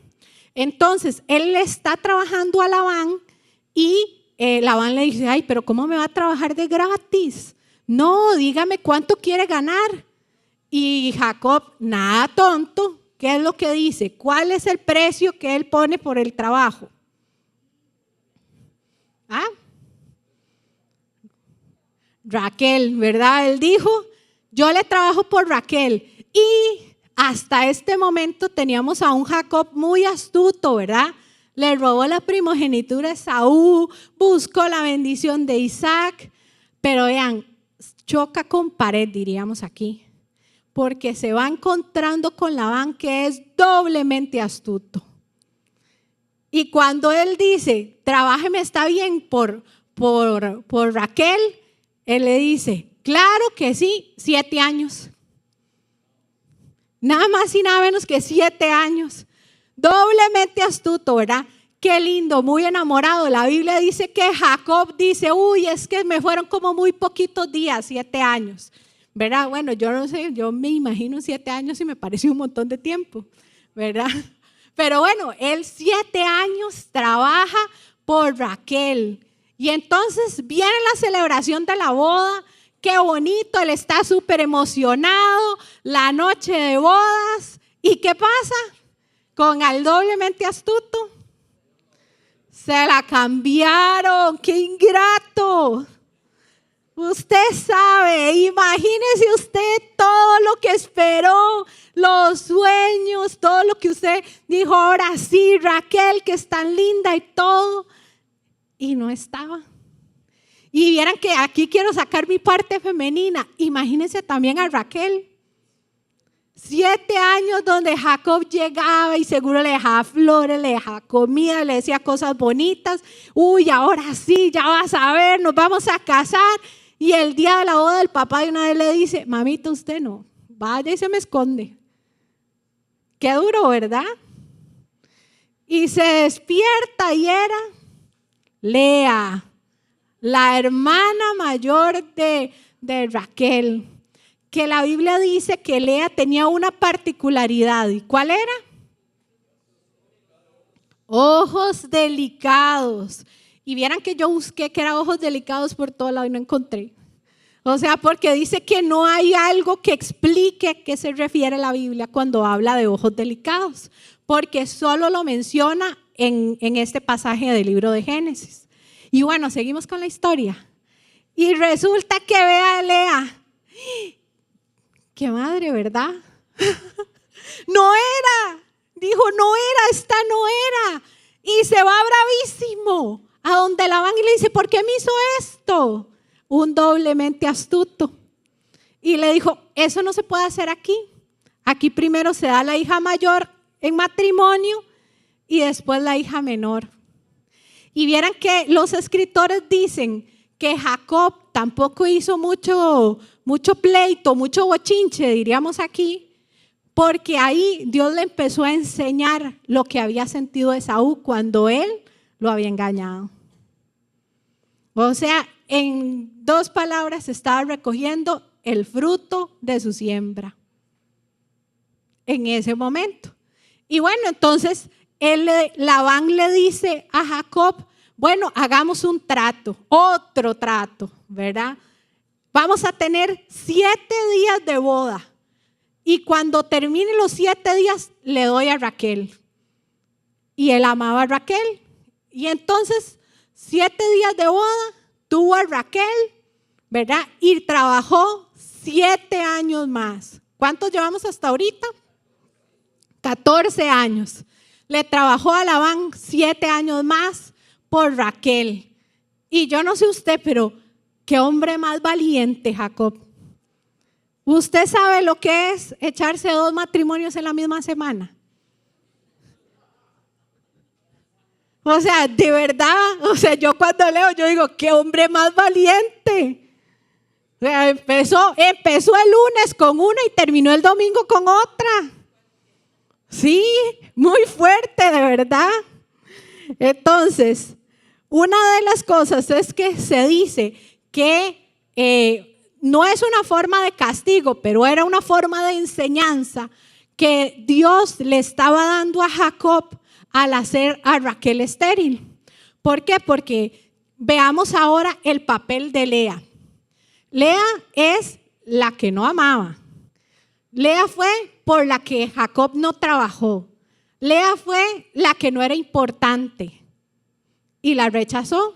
Entonces, él le está trabajando a Labán y Labán le dice, ay, pero ¿cómo me va a trabajar de gratis? No, dígame cuánto quiere ganar. Y Jacob, nada tonto, ¿qué es lo que dice? ¿Cuál es el precio que él pone por el trabajo? Raquel, ¿verdad? Él dijo, yo le trabajo por Raquel. Y hasta este momento teníamos a un Jacob muy astuto, ¿verdad? Le robó la primogenitura de Esaú, buscó la bendición de Isaac, pero vean, choca con pared, diríamos aquí, porque se va encontrando con Labán, que es doblemente astuto. Y cuando él dice, trabájeme, está bien por Raquel, él le dice, claro que sí, 7 años. Nada más y nada menos que 7 años. Doblemente astuto, ¿verdad? Qué lindo, muy enamorado. La Biblia dice que Jacob dice, uy, es que me fueron como muy poquitos días, 7 años. ¿Verdad? Bueno, yo no sé, yo me imagino 7 años y me pareció un montón de tiempo, ¿verdad? Pero bueno, él 7 años trabaja por Raquel. Y entonces viene la celebración de la boda. Qué bonito, él está súper emocionado, la noche de bodas. ¿Y qué pasa? Con el doblemente astuto, se la cambiaron. ¡Qué ingrato! Usted sabe, imagínese usted todo lo que esperó, los sueños, todo lo que usted dijo, ahora sí, Raquel, que es tan linda y todo, y no estaba. Y vieran que aquí quiero sacar mi parte femenina. Imagínense también a Raquel. 7 años donde Jacob llegaba y seguro le dejaba flores, le dejaba comida, le decía cosas bonitas. Uy, ahora sí, ya vas a ver, nos vamos a casar. Y el día de la boda el papá de una vez le dice, mamita, usted no, vaya y se me esconde. Qué duro, ¿verdad? Y se despierta y era Lea, la hermana mayor de Raquel, que la Biblia dice que Lea tenía una particularidad. ¿Y cuál era? Ojos delicados. Y vieran que yo busqué que eran ojos delicados por todo lado y no encontré. O sea, porque dice que no hay algo que explique qué se refiere la Biblia cuando habla de ojos delicados, porque solo lo menciona en este pasaje del libro de Génesis. Y bueno, seguimos con la historia. Y resulta que ve a Lea. ¡Qué madre!, ¿verdad? No era. Dijo, no era, esta no era. Y se va bravísimo a donde Labán y le dice, ¿por qué me hizo esto? Un doblemente astuto. Y le dijo, eso no se puede hacer aquí. Aquí primero se da la hija mayor en matrimonio y después la hija menor. Y vieran que los escritores dicen que Jacob tampoco hizo mucho pleito, mucho bochinche, diríamos aquí, porque ahí Dios le empezó a enseñar lo que había sentido Esaú cuando él lo había engañado. O sea, en 2 palabras estaba recogiendo el fruto de su siembra en ese momento. Y bueno, entonces Labán le dice a Jacob, bueno, hagamos un trato, otro trato, ¿verdad? Vamos a tener 7 días de boda y cuando termine los 7 días le doy a Raquel. Y él amaba a Raquel. Y entonces 7 días de boda, tuvo a Raquel, ¿verdad? Y trabajó 7 años más. ¿Cuántos llevamos hasta ahorita? 14 años. Le trabajó a Labán 7 años más por Raquel. Y yo no sé usted, pero qué hombre más valiente, Jacob. ¿Usted sabe lo que es echarse 2 matrimonios en la misma semana? O sea, de verdad, yo cuando leo, yo digo, qué hombre más valiente. O sea, empezó el lunes con una y terminó el domingo con otra. Sí, muy fuerte, de verdad. Entonces, una de las cosas es que se dice que no es una forma de castigo, pero era una forma de enseñanza que Dios le estaba dando a Jacob al hacer a Raquel estéril. ¿Por qué? Porque veamos ahora el papel de Lea. Lea es la que no amaba. Lea fue por la que Jacob no trabajó. Lea fue la que no era importante y la rechazó.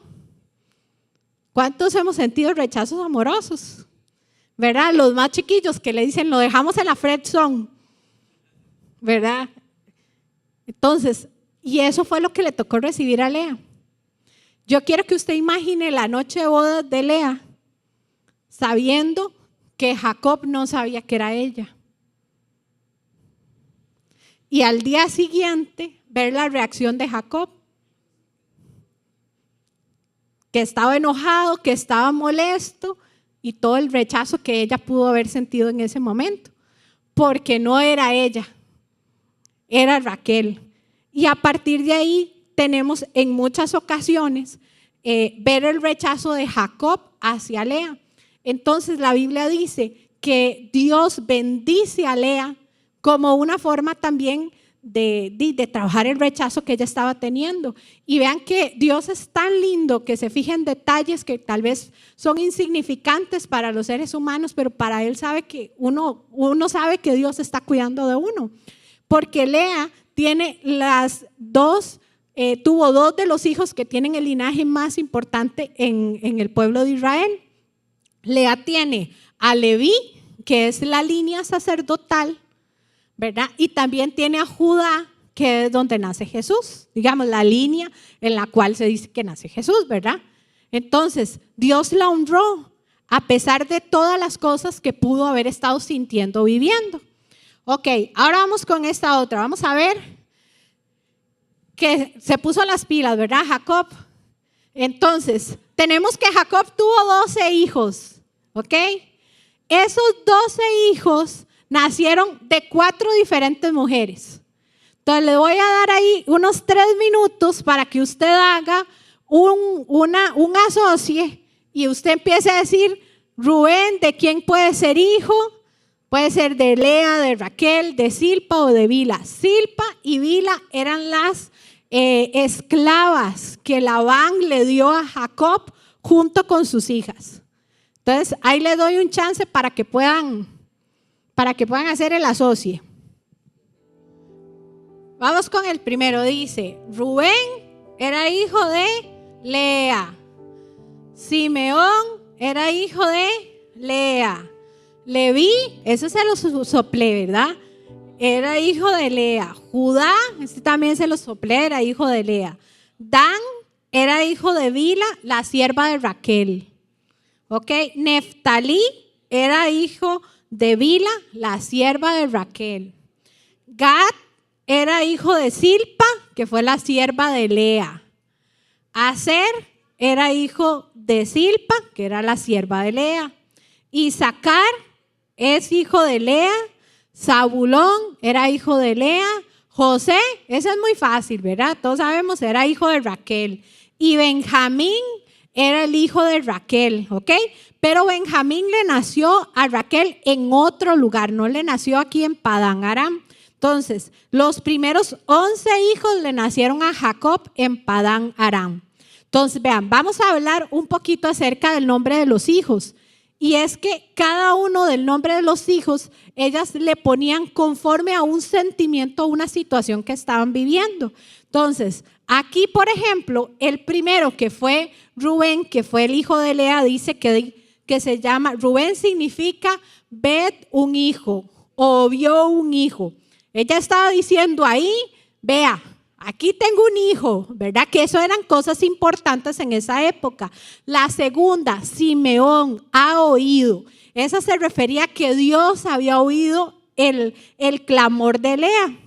¿Cuántos hemos sentido rechazos amorosos? ¿Verdad? Los más chiquillos que le dicen, lo dejamos en la friend zone, ¿verdad? Entonces, y eso fue lo que le tocó recibir a Lea. Yo quiero que usted imagine la noche de bodas de Lea, sabiendo que Jacob no sabía que era ella. Y al día siguiente, ver la reacción de Jacob, que estaba enojado, que estaba molesto y todo el rechazo que ella pudo haber sentido en ese momento, porque no era ella, era Raquel. Y a partir de ahí tenemos en muchas ocasiones ver el rechazo de Jacob hacia Lea. Entonces la Biblia dice que Dios bendice a Lea como una forma también de trabajar el rechazo que ella estaba teniendo. Y vean que Dios es tan lindo que se fija en detalles que tal vez son insignificantes para los seres humanos, pero para Él sabe que uno sabe que Dios está cuidando de uno. Porque Lea tiene tuvo 2 de los hijos que tienen el linaje más importante en el pueblo de Israel. Lea tiene a Leví, que es la línea sacerdotal, ¿verdad? Y también tiene a Judá, que es donde nace Jesús, digamos, la línea en la cual se dice que nace Jesús, ¿verdad? Entonces, Dios la honró a pesar de todas las cosas que pudo haber estado sintiendo, viviendo. Ok, ahora vamos con esta otra. Vamos a ver que se puso las pilas, ¿verdad, Jacob? Entonces, tenemos que Jacob tuvo 12 hijos, ¿ok? Esos 12 hijos nacieron de 4 diferentes mujeres. Entonces, le voy a dar ahí unos 3 minutos para que usted haga un asocie y usted empiece a decir, Rubén, ¿de quién puede ser hijo? Puede ser de Lea, de Raquel, de Silpa o de Bila. Silpa y Bila eran las esclavas que Labán le dio a Jacob junto con sus hijas. Entonces, ahí les doy un chance para que puedan hacer el asocie. Vamos con el primero. Dice, Rubén era hijo de Lea. Simeón era hijo de Lea. Leví, eso se lo soplé, ¿verdad? Era hijo de Lea. Judá, este también se lo soplé, era hijo de Lea. Dan era hijo de Bila, la sierva de Raquel. ¿Ok? Neftalí era hijo de Bila, la sierva de Raquel. Gad era hijo de Silpa, que fue la sierva de Lea. Aser era hijo de Zilpa, que era la sierva de Lea. Isaacar es hijo de Lea. Zabulón era hijo de Lea. José, ese es muy fácil, ¿verdad? Todos sabemos, era hijo de Raquel. Y Benjamín era el hijo de Raquel, ¿ok? Pero Benjamín le nació a Raquel en otro lugar, no le nació aquí en Padán Aram. Entonces, los primeros 11 hijos le nacieron a Jacob en Padán Aram. Entonces, vean, vamos a hablar un poquito acerca del nombre de los hijos. Y es que cada uno del nombre de los hijos, ellas le ponían conforme a un sentimiento, a una situación que estaban viviendo. Entonces, aquí, por ejemplo, el primero que fue Rubén, que fue el hijo de Lea, dice que se llama, Rubén significa ved un hijo o vio un hijo. Ella estaba diciendo ahí, vea, aquí tengo un hijo, ¿verdad? Que eso eran cosas importantes en esa época. La segunda, Simeón, ha oído. Esa se refería a que Dios había oído el clamor de Lea.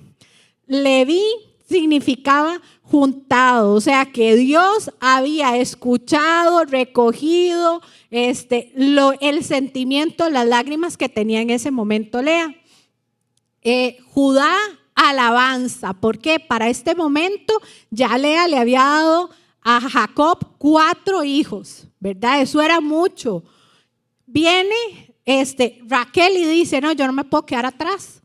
Leví significaba juntado, o sea que Dios había escuchado, recogido el sentimiento, las lágrimas que tenía en ese momento Lea. Judá, alabanza. ¿Por qué? Para este momento ya Lea le había dado a Jacob 4 hijos, ¿verdad? Eso era mucho. Viene Raquel y dice, no, yo no me puedo quedar atrás.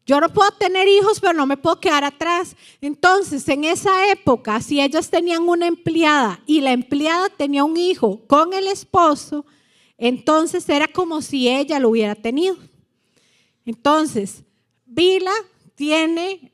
Yo no puedo tener hijos, pero no me puedo quedar atrás. Entonces, en esa época, si ellos tenían una empleada y la empleada tenía un hijo con el esposo, entonces era como si ella lo hubiera tenido. Entonces, Bila tiene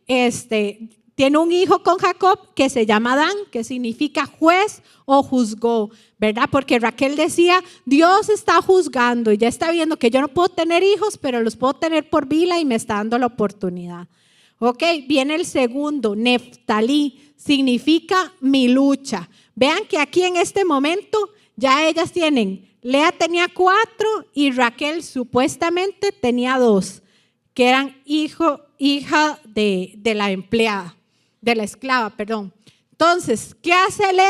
un hijo con Jacob que se llama Dan, que significa juez o juzgó, ¿verdad? Porque Raquel decía, Dios está juzgando y ya está viendo que yo no puedo tener hijos, pero los puedo tener por Bila y me está dando la oportunidad. Ok, viene el segundo, Neftalí, significa mi lucha. Vean que aquí en este momento ya ellas tienen, Lea tenía 4 y Raquel supuestamente tenía 2. Que eran hija de la empleada, de la esclava, perdón. Entonces, ¿qué hace Lea?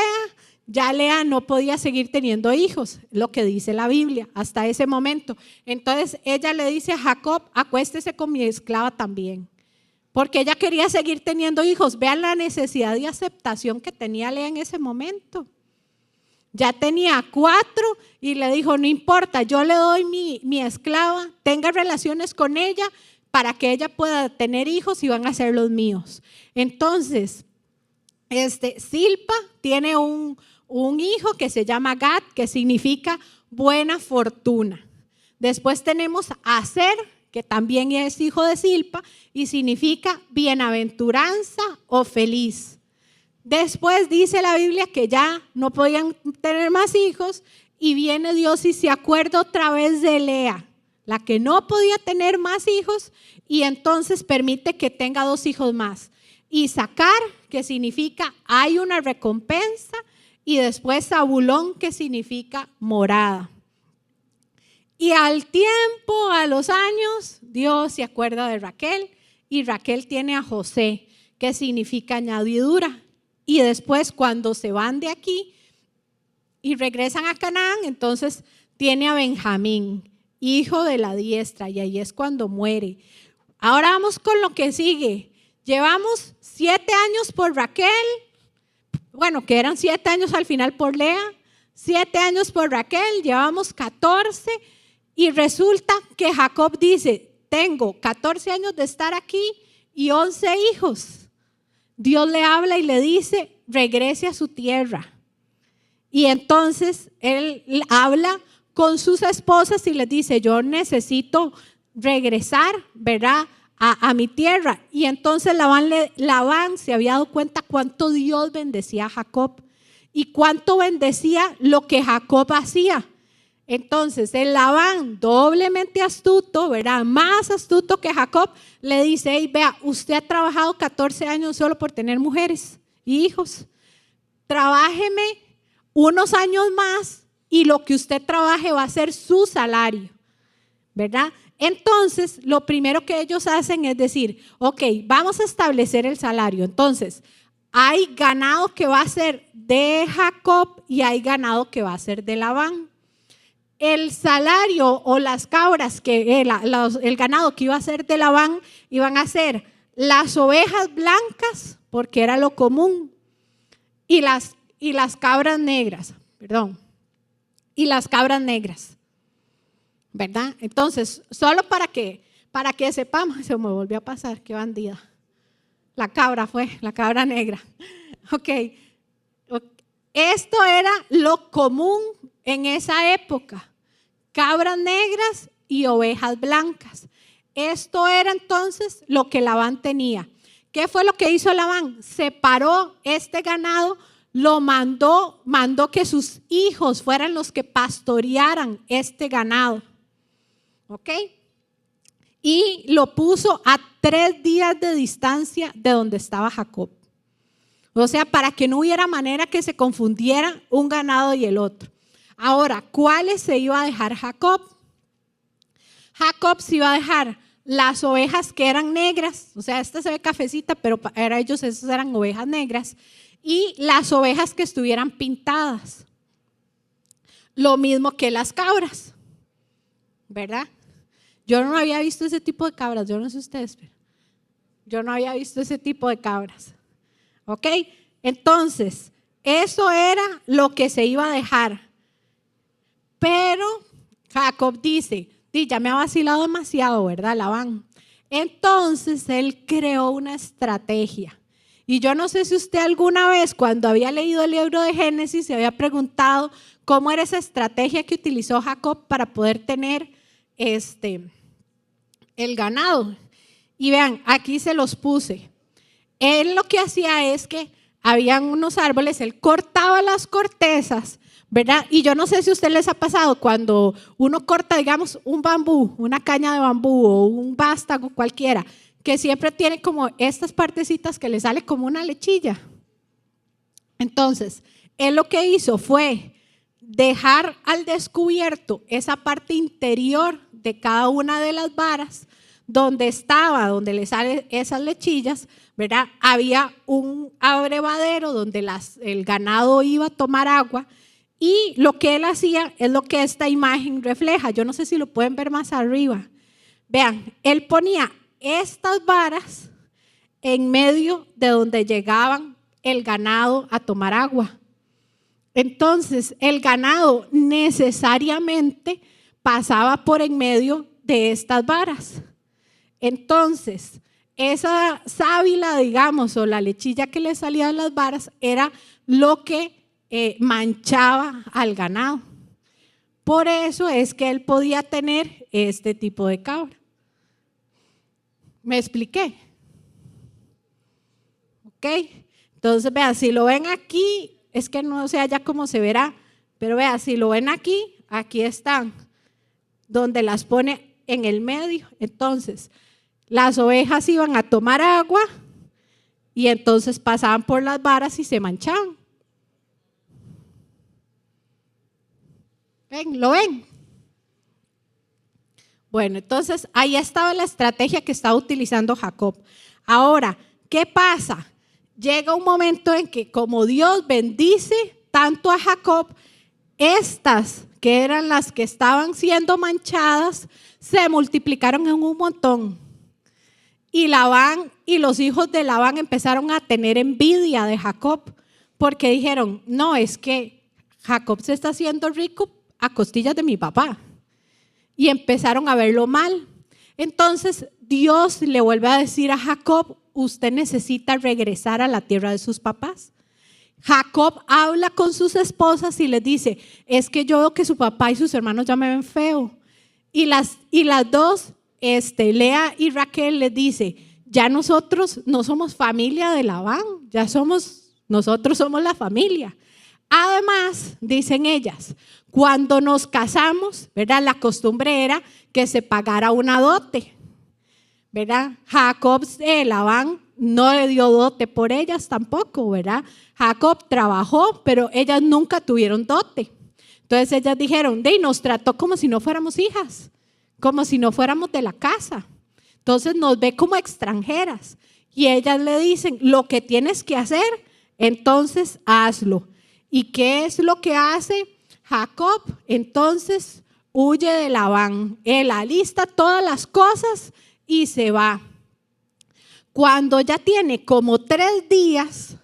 Ya Lea no podía seguir teniendo hijos, lo que dice la Biblia hasta ese momento. Entonces, ella le dice a Jacob, acuéstese con mi esclava también, porque ella quería seguir teniendo hijos. Vean la necesidad de aceptación que tenía Lea en ese momento. Ya tenía 4 y le dijo, no importa, yo le doy mi esclava, tenga relaciones con ella, para que ella pueda tener hijos y van a ser los míos. Entonces, Zilpa tiene un hijo que se llama Gad, que significa buena fortuna. Después tenemos a Aser, que también es hijo de Zilpa y significa bienaventuranza o feliz. Después dice la Biblia que ya no podían tener más hijos y viene Dios y se acuerda otra vez de Lea, la que no podía tener más hijos, y entonces permite que tenga 2 hijos más. Isaacar, que significa hay una recompensa, y después Zabulón, que significa morada. Y al tiempo, a los años, Dios se acuerda de Raquel, y Raquel tiene a José, que significa añadidura. Y después, cuando se van de aquí y regresan a Canaán, entonces tiene a Benjamín, hijo de la diestra, y ahí es cuando muere. Ahora vamos con lo que sigue. Llevamos 7 años por Raquel, bueno, que eran 7 años al final por Lea, 7 años por Raquel, llevamos 14, y resulta que Jacob dice, tengo 14 años de estar aquí y 11 hijos. Dios le habla y le dice, regrese a su tierra. Y entonces él habla con sus esposas y les dice, yo necesito regresar, ¿verdad?, a mi tierra. Y entonces Labán se había dado cuenta cuánto Dios bendecía a Jacob y cuánto bendecía lo que Jacob hacía. Entonces el Labán, doblemente astuto, ¿verdad?, más astuto que Jacob, le dice, hey, vea, usted ha trabajado 14 años solo por tener mujeres y hijos. Trabájeme unos años más y lo que usted trabaje va a ser su salario, ¿verdad? Entonces, lo primero que ellos hacen es decir, ok, vamos a establecer el salario. Entonces, hay ganado que va a ser de Jacob y hay ganado que va a ser de Labán. El salario o las cabras, el ganado que iba a ser de Labán, iban a ser las ovejas blancas, porque era lo común, y las cabras negras, y las cabras negras, ¿verdad? Entonces, solo para que sepamos, se me volvió a pasar, qué bandida. La cabra negra. Ok. Esto era lo común en esa época. Cabras negras y ovejas blancas. Esto era entonces lo que Labán tenía. ¿Qué fue lo que hizo Labán? Separó este ganado, lo mandó que sus hijos fueran los que pastorearan este ganado. ¿Ok? Y lo puso a 3 días de distancia de donde estaba Jacob. O sea, para que no hubiera manera que se confundiera un ganado y el otro. Ahora, ¿cuáles se iba a dejar Jacob? Jacob se iba a dejar las ovejas que eran negras, o sea, esta se ve cafecita, pero para ellos esas eran ovejas negras, y las ovejas que estuvieran pintadas. Lo mismo que las cabras, ¿verdad? Yo no había visto ese tipo de cabras, yo no sé ustedes, pero yo no había visto ese tipo de cabras. ¿Ok? Entonces, eso era lo que se iba a dejar. Pero Jacob dice, ya me ha vacilado demasiado, ¿verdad, Labán? Entonces, él creó una estrategia. Y yo no sé si usted alguna vez, cuando había leído el libro de Génesis, se había preguntado cómo era esa estrategia que utilizó Jacob para poder tener el ganado. Y vean, aquí se los puse. Él lo que hacía es que habían unos árboles, él cortaba las cortezas, ¿verdad? Y yo no sé si a ustedes les ha pasado cuando uno corta, digamos, un bambú, una caña de bambú o un vástago cualquiera, que siempre tiene como estas partecitas que le sale como una lechilla. Entonces, él lo que hizo fue dejar al descubierto esa parte interior de cada una de las varas, donde le salen esas lechillas, ¿verdad? Había un abrevadero donde el ganado iba a tomar agua, y lo que él hacía es lo que esta imagen refleja. Yo no sé si lo pueden ver más arriba. Vean, él ponía estas varas en medio de donde llegaban el ganado a tomar agua. Entonces, el ganado necesariamente pasaba por en medio de estas varas. Entonces, esa sábila, digamos, o la lechilla que le salía de las varas era lo que manchaba al ganado. Por eso es que él podía tener este tipo de cabra. ¿Me expliqué? ¿Ok? Entonces, vean, si lo ven aquí, es que no sé allá cómo se verá, pero vean, si lo ven aquí, aquí están, donde las pone en el medio. Entonces, las ovejas iban a tomar agua y entonces pasaban por las varas y se manchaban. ¿Ven? ¿Lo ven? Bueno, entonces ahí estaba la estrategia que estaba utilizando Jacob. Ahora, ¿qué pasa? Llega un momento en que como Dios bendice tanto a Jacob, estas que eran las que estaban siendo manchadas, se multiplicaron en un montón. Y Labán y los hijos de Labán empezaron a tener envidia de Jacob, porque dijeron, no, es que Jacob se está haciendo rico a costillas de mi papá. Y empezaron a verlo mal. Entonces Dios le vuelve a decir a Jacob, usted necesita regresar a la tierra de sus papás. Jacob habla con sus esposas y les dice, es que yo veo que su papá y sus hermanos ya me ven feo. Y las dos, Lea y Raquel, les dice, ya nosotros no somos familia de Labán, nosotros somos la familia. Además, dicen ellas, cuando nos casamos, ¿verdad? La costumbre era que se pagara una dote, ¿verdad? Jacob, Labán no le dio dote por ellas tampoco, ¿verdad? Jacob trabajó, pero ellas nunca tuvieron dote. Entonces ellas dijeron, nos trató como si no fuéramos hijas, como si no fuéramos de la casa. Entonces nos ve como extranjeras. Y ellas le dicen, lo que tienes que hacer, entonces hazlo. ¿Y qué es lo que hace Jacob? Entonces huye de Labán. Él alista todas las cosas y se va. Cuando ya tiene como 3 días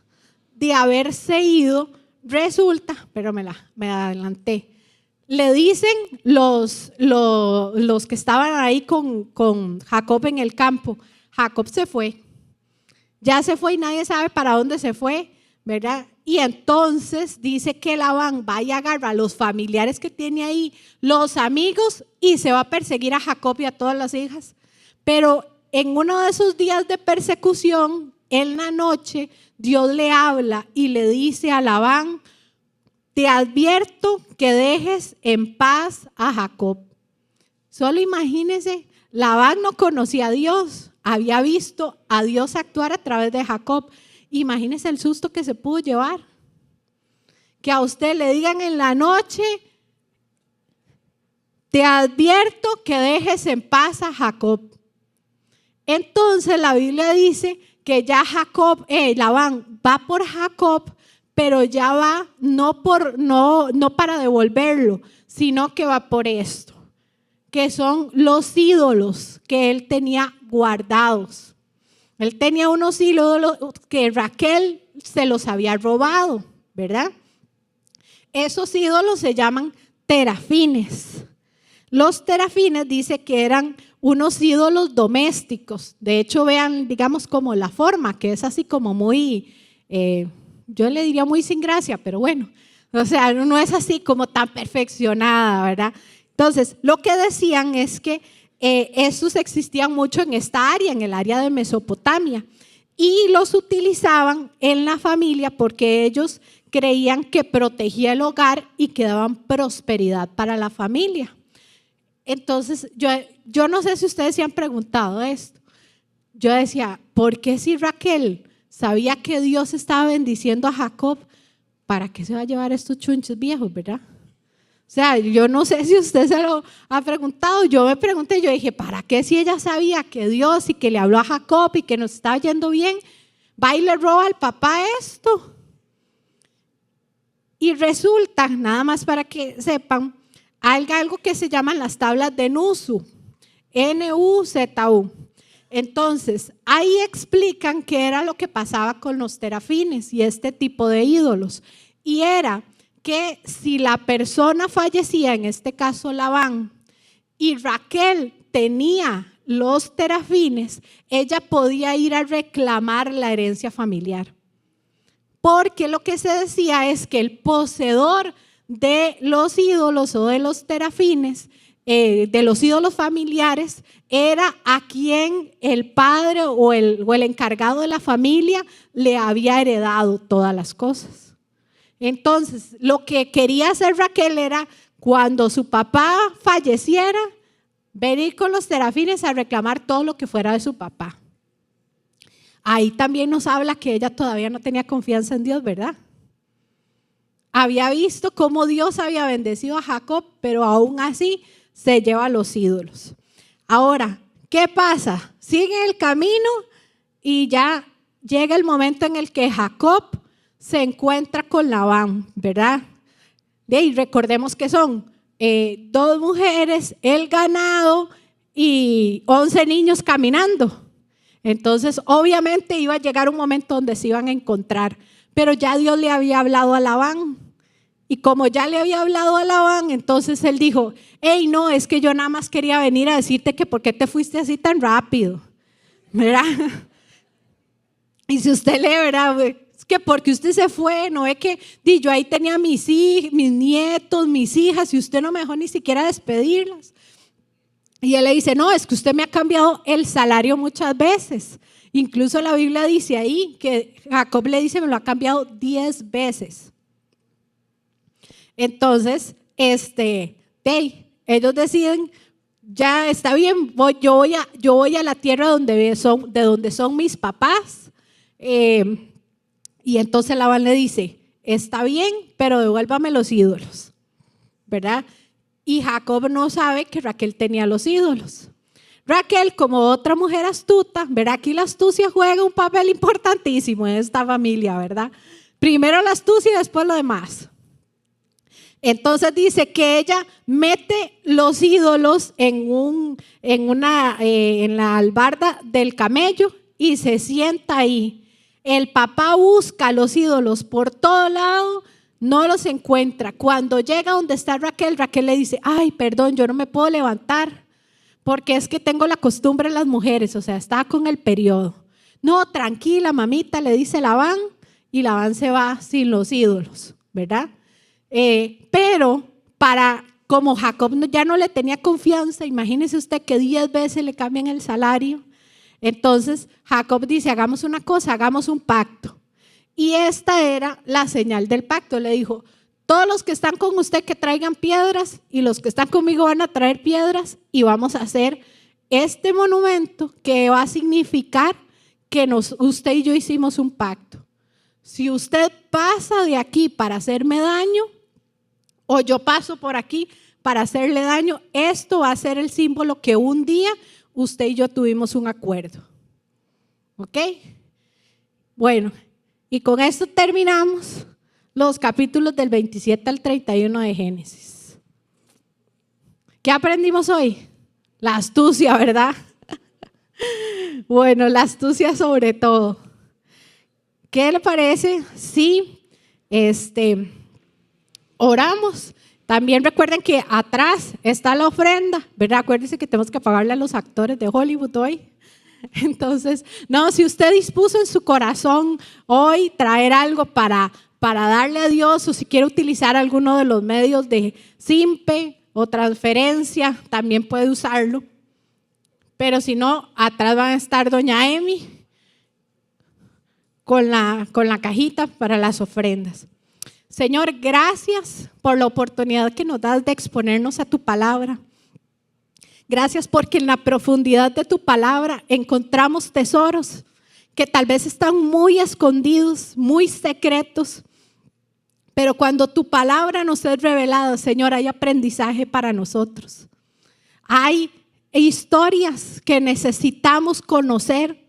de haberse ido, resulta, pero me adelanté, le dicen los que estaban ahí con Jacob en el campo, Jacob se fue, ya se fue y nadie sabe para dónde se fue, ¿verdad? Y entonces dice que Labán va y agarra a los familiares que tiene ahí, los amigos, y se va a perseguir a Jacob y a todas las hijas. Pero en uno de esos días de persecución, en la noche, Dios le habla y le dice a Labán, te advierto que dejes en paz a Jacob. Solo imagínense, Labán no conocía a Dios, había visto a Dios actuar a través de Jacob. Imagínense el susto que se pudo llevar. Que a usted le digan en la noche, te advierto que dejes en paz a Jacob. Entonces la Biblia dice que ya Labán va por Jacob, pero ya va no para devolverlo, sino que va por esto, que son los ídolos que él tenía guardados. Él tenía unos ídolos que Raquel se los había robado, ¿verdad? Esos ídolos se llaman terafines. Los terafines dice que eran unos ídolos domésticos. De hecho, vean, digamos, como la forma, que es así como muy, yo le diría muy sin gracia, pero bueno, o sea, no es así como tan perfeccionada, ¿verdad? Entonces, lo que decían es que estos existían mucho en esta área, en el área de Mesopotamia, y los utilizaban en la familia porque ellos creían que protegía el hogar y que daban prosperidad para la familia. Entonces, yo no sé si ustedes se han preguntado esto. Yo decía, ¿por qué si Raquel sabía que Dios estaba bendiciendo a Jacob, para qué se va a llevar estos chunches viejos, verdad? O sea, yo no sé si usted se lo ha preguntado. Yo me pregunté, yo dije, ¿para qué si ella sabía que Dios y que le habló a Jacob y que nos estaba yendo bien, va y le roba al papá esto? Y resulta, nada más para que sepan, hay algo que se llaman las tablas de Nuzu, N-U-Z-U. Entonces, ahí explican qué era lo que pasaba con los terafines y este tipo de ídolos. Y era que si la persona fallecía, en este caso Labán, y Raquel tenía los terafines, ella podía ir a reclamar la herencia familiar. Porque lo que se decía es que el poseedor de los ídolos o de los terafines, de los ídolos familiares, era a quien el padre o el encargado de la familia le había heredado todas las cosas. Entonces, lo que quería hacer Raquel era, cuando su papá falleciera, venir con los terafines a reclamar todo lo que fuera de su papá. Ahí también nos habla que ella todavía no tenía confianza en Dios, ¿verdad? Había visto cómo Dios había bendecido a Jacob, pero aún así se lleva a los ídolos. Ahora, ¿qué pasa? Sigue el camino y ya llega el momento en el que Jacob se encuentra con Labán, ¿verdad? Y recordemos que son 2 mujeres, el ganado y 11 niños caminando. Entonces, obviamente iba a llegar un momento donde se iban a encontrar, pero ya Dios le había hablado a Labán. Y como ya le había hablado a Labán, entonces él dijo, hey, no, es que yo nada más quería venir a decirte que por qué te fuiste así tan rápido, ¿verdad? Y si usted lee, ¿verdad? Es que porque usted se fue, no ve que yo ahí tenía mis nietos, mis hijas, y usted no me dejó ni siquiera despedirlas. Y él le dice, no, es que usted me ha cambiado el salario muchas veces. Incluso la Biblia dice ahí que Jacob le dice, me lo ha cambiado 10 veces. Entonces, ellos deciden, ya está bien, yo voy a la tierra de donde son mis papás. Y entonces Labán le dice, está bien, pero devuélvame los ídolos, ¿verdad? Y Jacob no sabe que Raquel tenía los ídolos. Raquel, como otra mujer astuta, ¿verdad? Aquí la astucia juega un papel importantísimo en esta familia, ¿verdad? Primero la astucia y después lo demás. Entonces dice que ella mete los ídolos en la albarda del camello y se sienta ahí. El papá busca los ídolos por todo lado, no los encuentra. Cuando llega donde está Raquel, Raquel le dice, ay, perdón, yo no me puedo levantar porque es que tengo la costumbre de las mujeres, o sea, estaba con el periodo. No, tranquila, mamita, le dice Labán, y Labán se va sin los ídolos, ¿verdad? Pero como Jacob ya no le tenía confianza, imagínese usted que 10 veces le cambian el salario. Entonces Jacob dice, hagamos una cosa, hagamos un pacto. Y esta era la señal del pacto. Le dijo, todos los que están con usted que traigan piedras y los que están conmigo van a traer piedras y vamos a hacer este monumento que va a significar que usted y yo hicimos un pacto. Si usted pasa de aquí para hacerme daño o yo paso por aquí para hacerle daño, esto va a ser el símbolo que un día usted y yo tuvimos un acuerdo. ¿Ok? Bueno, y con esto terminamos los capítulos del 27 al 31 de Génesis. ¿Qué aprendimos hoy? La astucia, ¿verdad? Bueno, la astucia sobre todo. ¿Qué le parece si oramos? También recuerden que atrás está la ofrenda, ¿verdad? Acuérdense que tenemos que pagarle a los actores de Hollywood hoy. Entonces, no, si usted dispuso en su corazón hoy traer algo para darle a Dios, o si quiere utilizar alguno de los medios de Simpe o transferencia, también puede usarlo. Pero si no, atrás van a estar doña Emi con la cajita para las ofrendas. Señor, gracias por la oportunidad que nos das de exponernos a tu palabra. Gracias porque en la profundidad de tu palabra encontramos tesoros que tal vez están muy escondidos, muy secretos. Pero cuando tu palabra nos es revelada, Señor, hay aprendizaje para nosotros. Hay historias que necesitamos conocer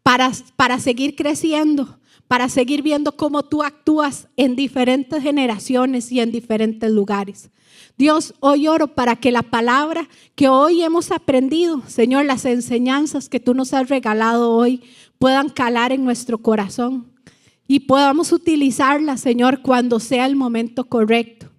para seguir creciendo, para seguir viendo cómo tú actúas en diferentes generaciones y en diferentes lugares. Dios, hoy oro para que la palabra que hoy hemos aprendido, Señor, las enseñanzas que tú nos has regalado hoy puedan calar en nuestro corazón y podamos utilizarlas, Señor, cuando sea el momento correcto.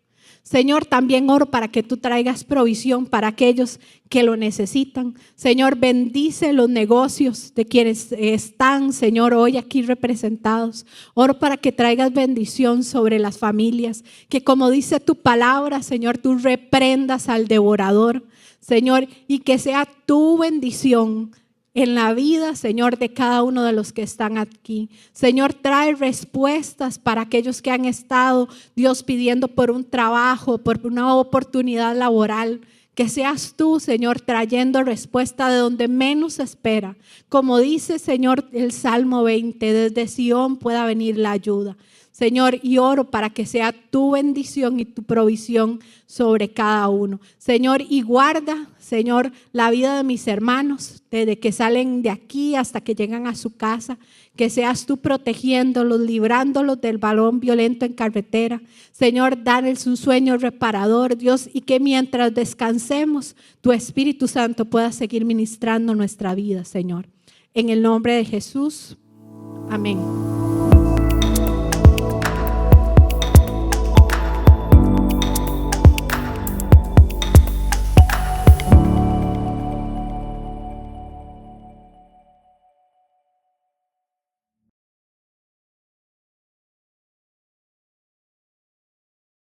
Señor, también oro para que tú traigas provisión para aquellos que lo necesitan. Señor, bendice los negocios de quienes están, Señor, hoy aquí representados. Oro para que traigas bendición sobre las familias, que como dice tu palabra, Señor, tú reprendas al devorador, Señor, y que sea tu bendición en la vida, Señor, de cada uno de los que están aquí. Señor, trae respuestas para aquellos que han estado, Dios, pidiendo por un trabajo, por una oportunidad laboral. Que seas tú, Señor, trayendo respuesta de donde menos se espera. Como dice, Señor, el Salmo 20, desde Sión pueda venir la ayuda. Señor, y oro para que sea tu bendición y tu provisión sobre cada uno. Señor, y guarda, Señor, la vida de mis hermanos, desde que salen de aquí hasta que llegan a su casa. Que seas tú protegiéndolos, librándolos del balón violento en carretera. Señor, dales un sueño reparador, Dios, y que mientras descansemos, tu Espíritu Santo pueda seguir ministrando nuestra vida, Señor. En el nombre de Jesús, amén.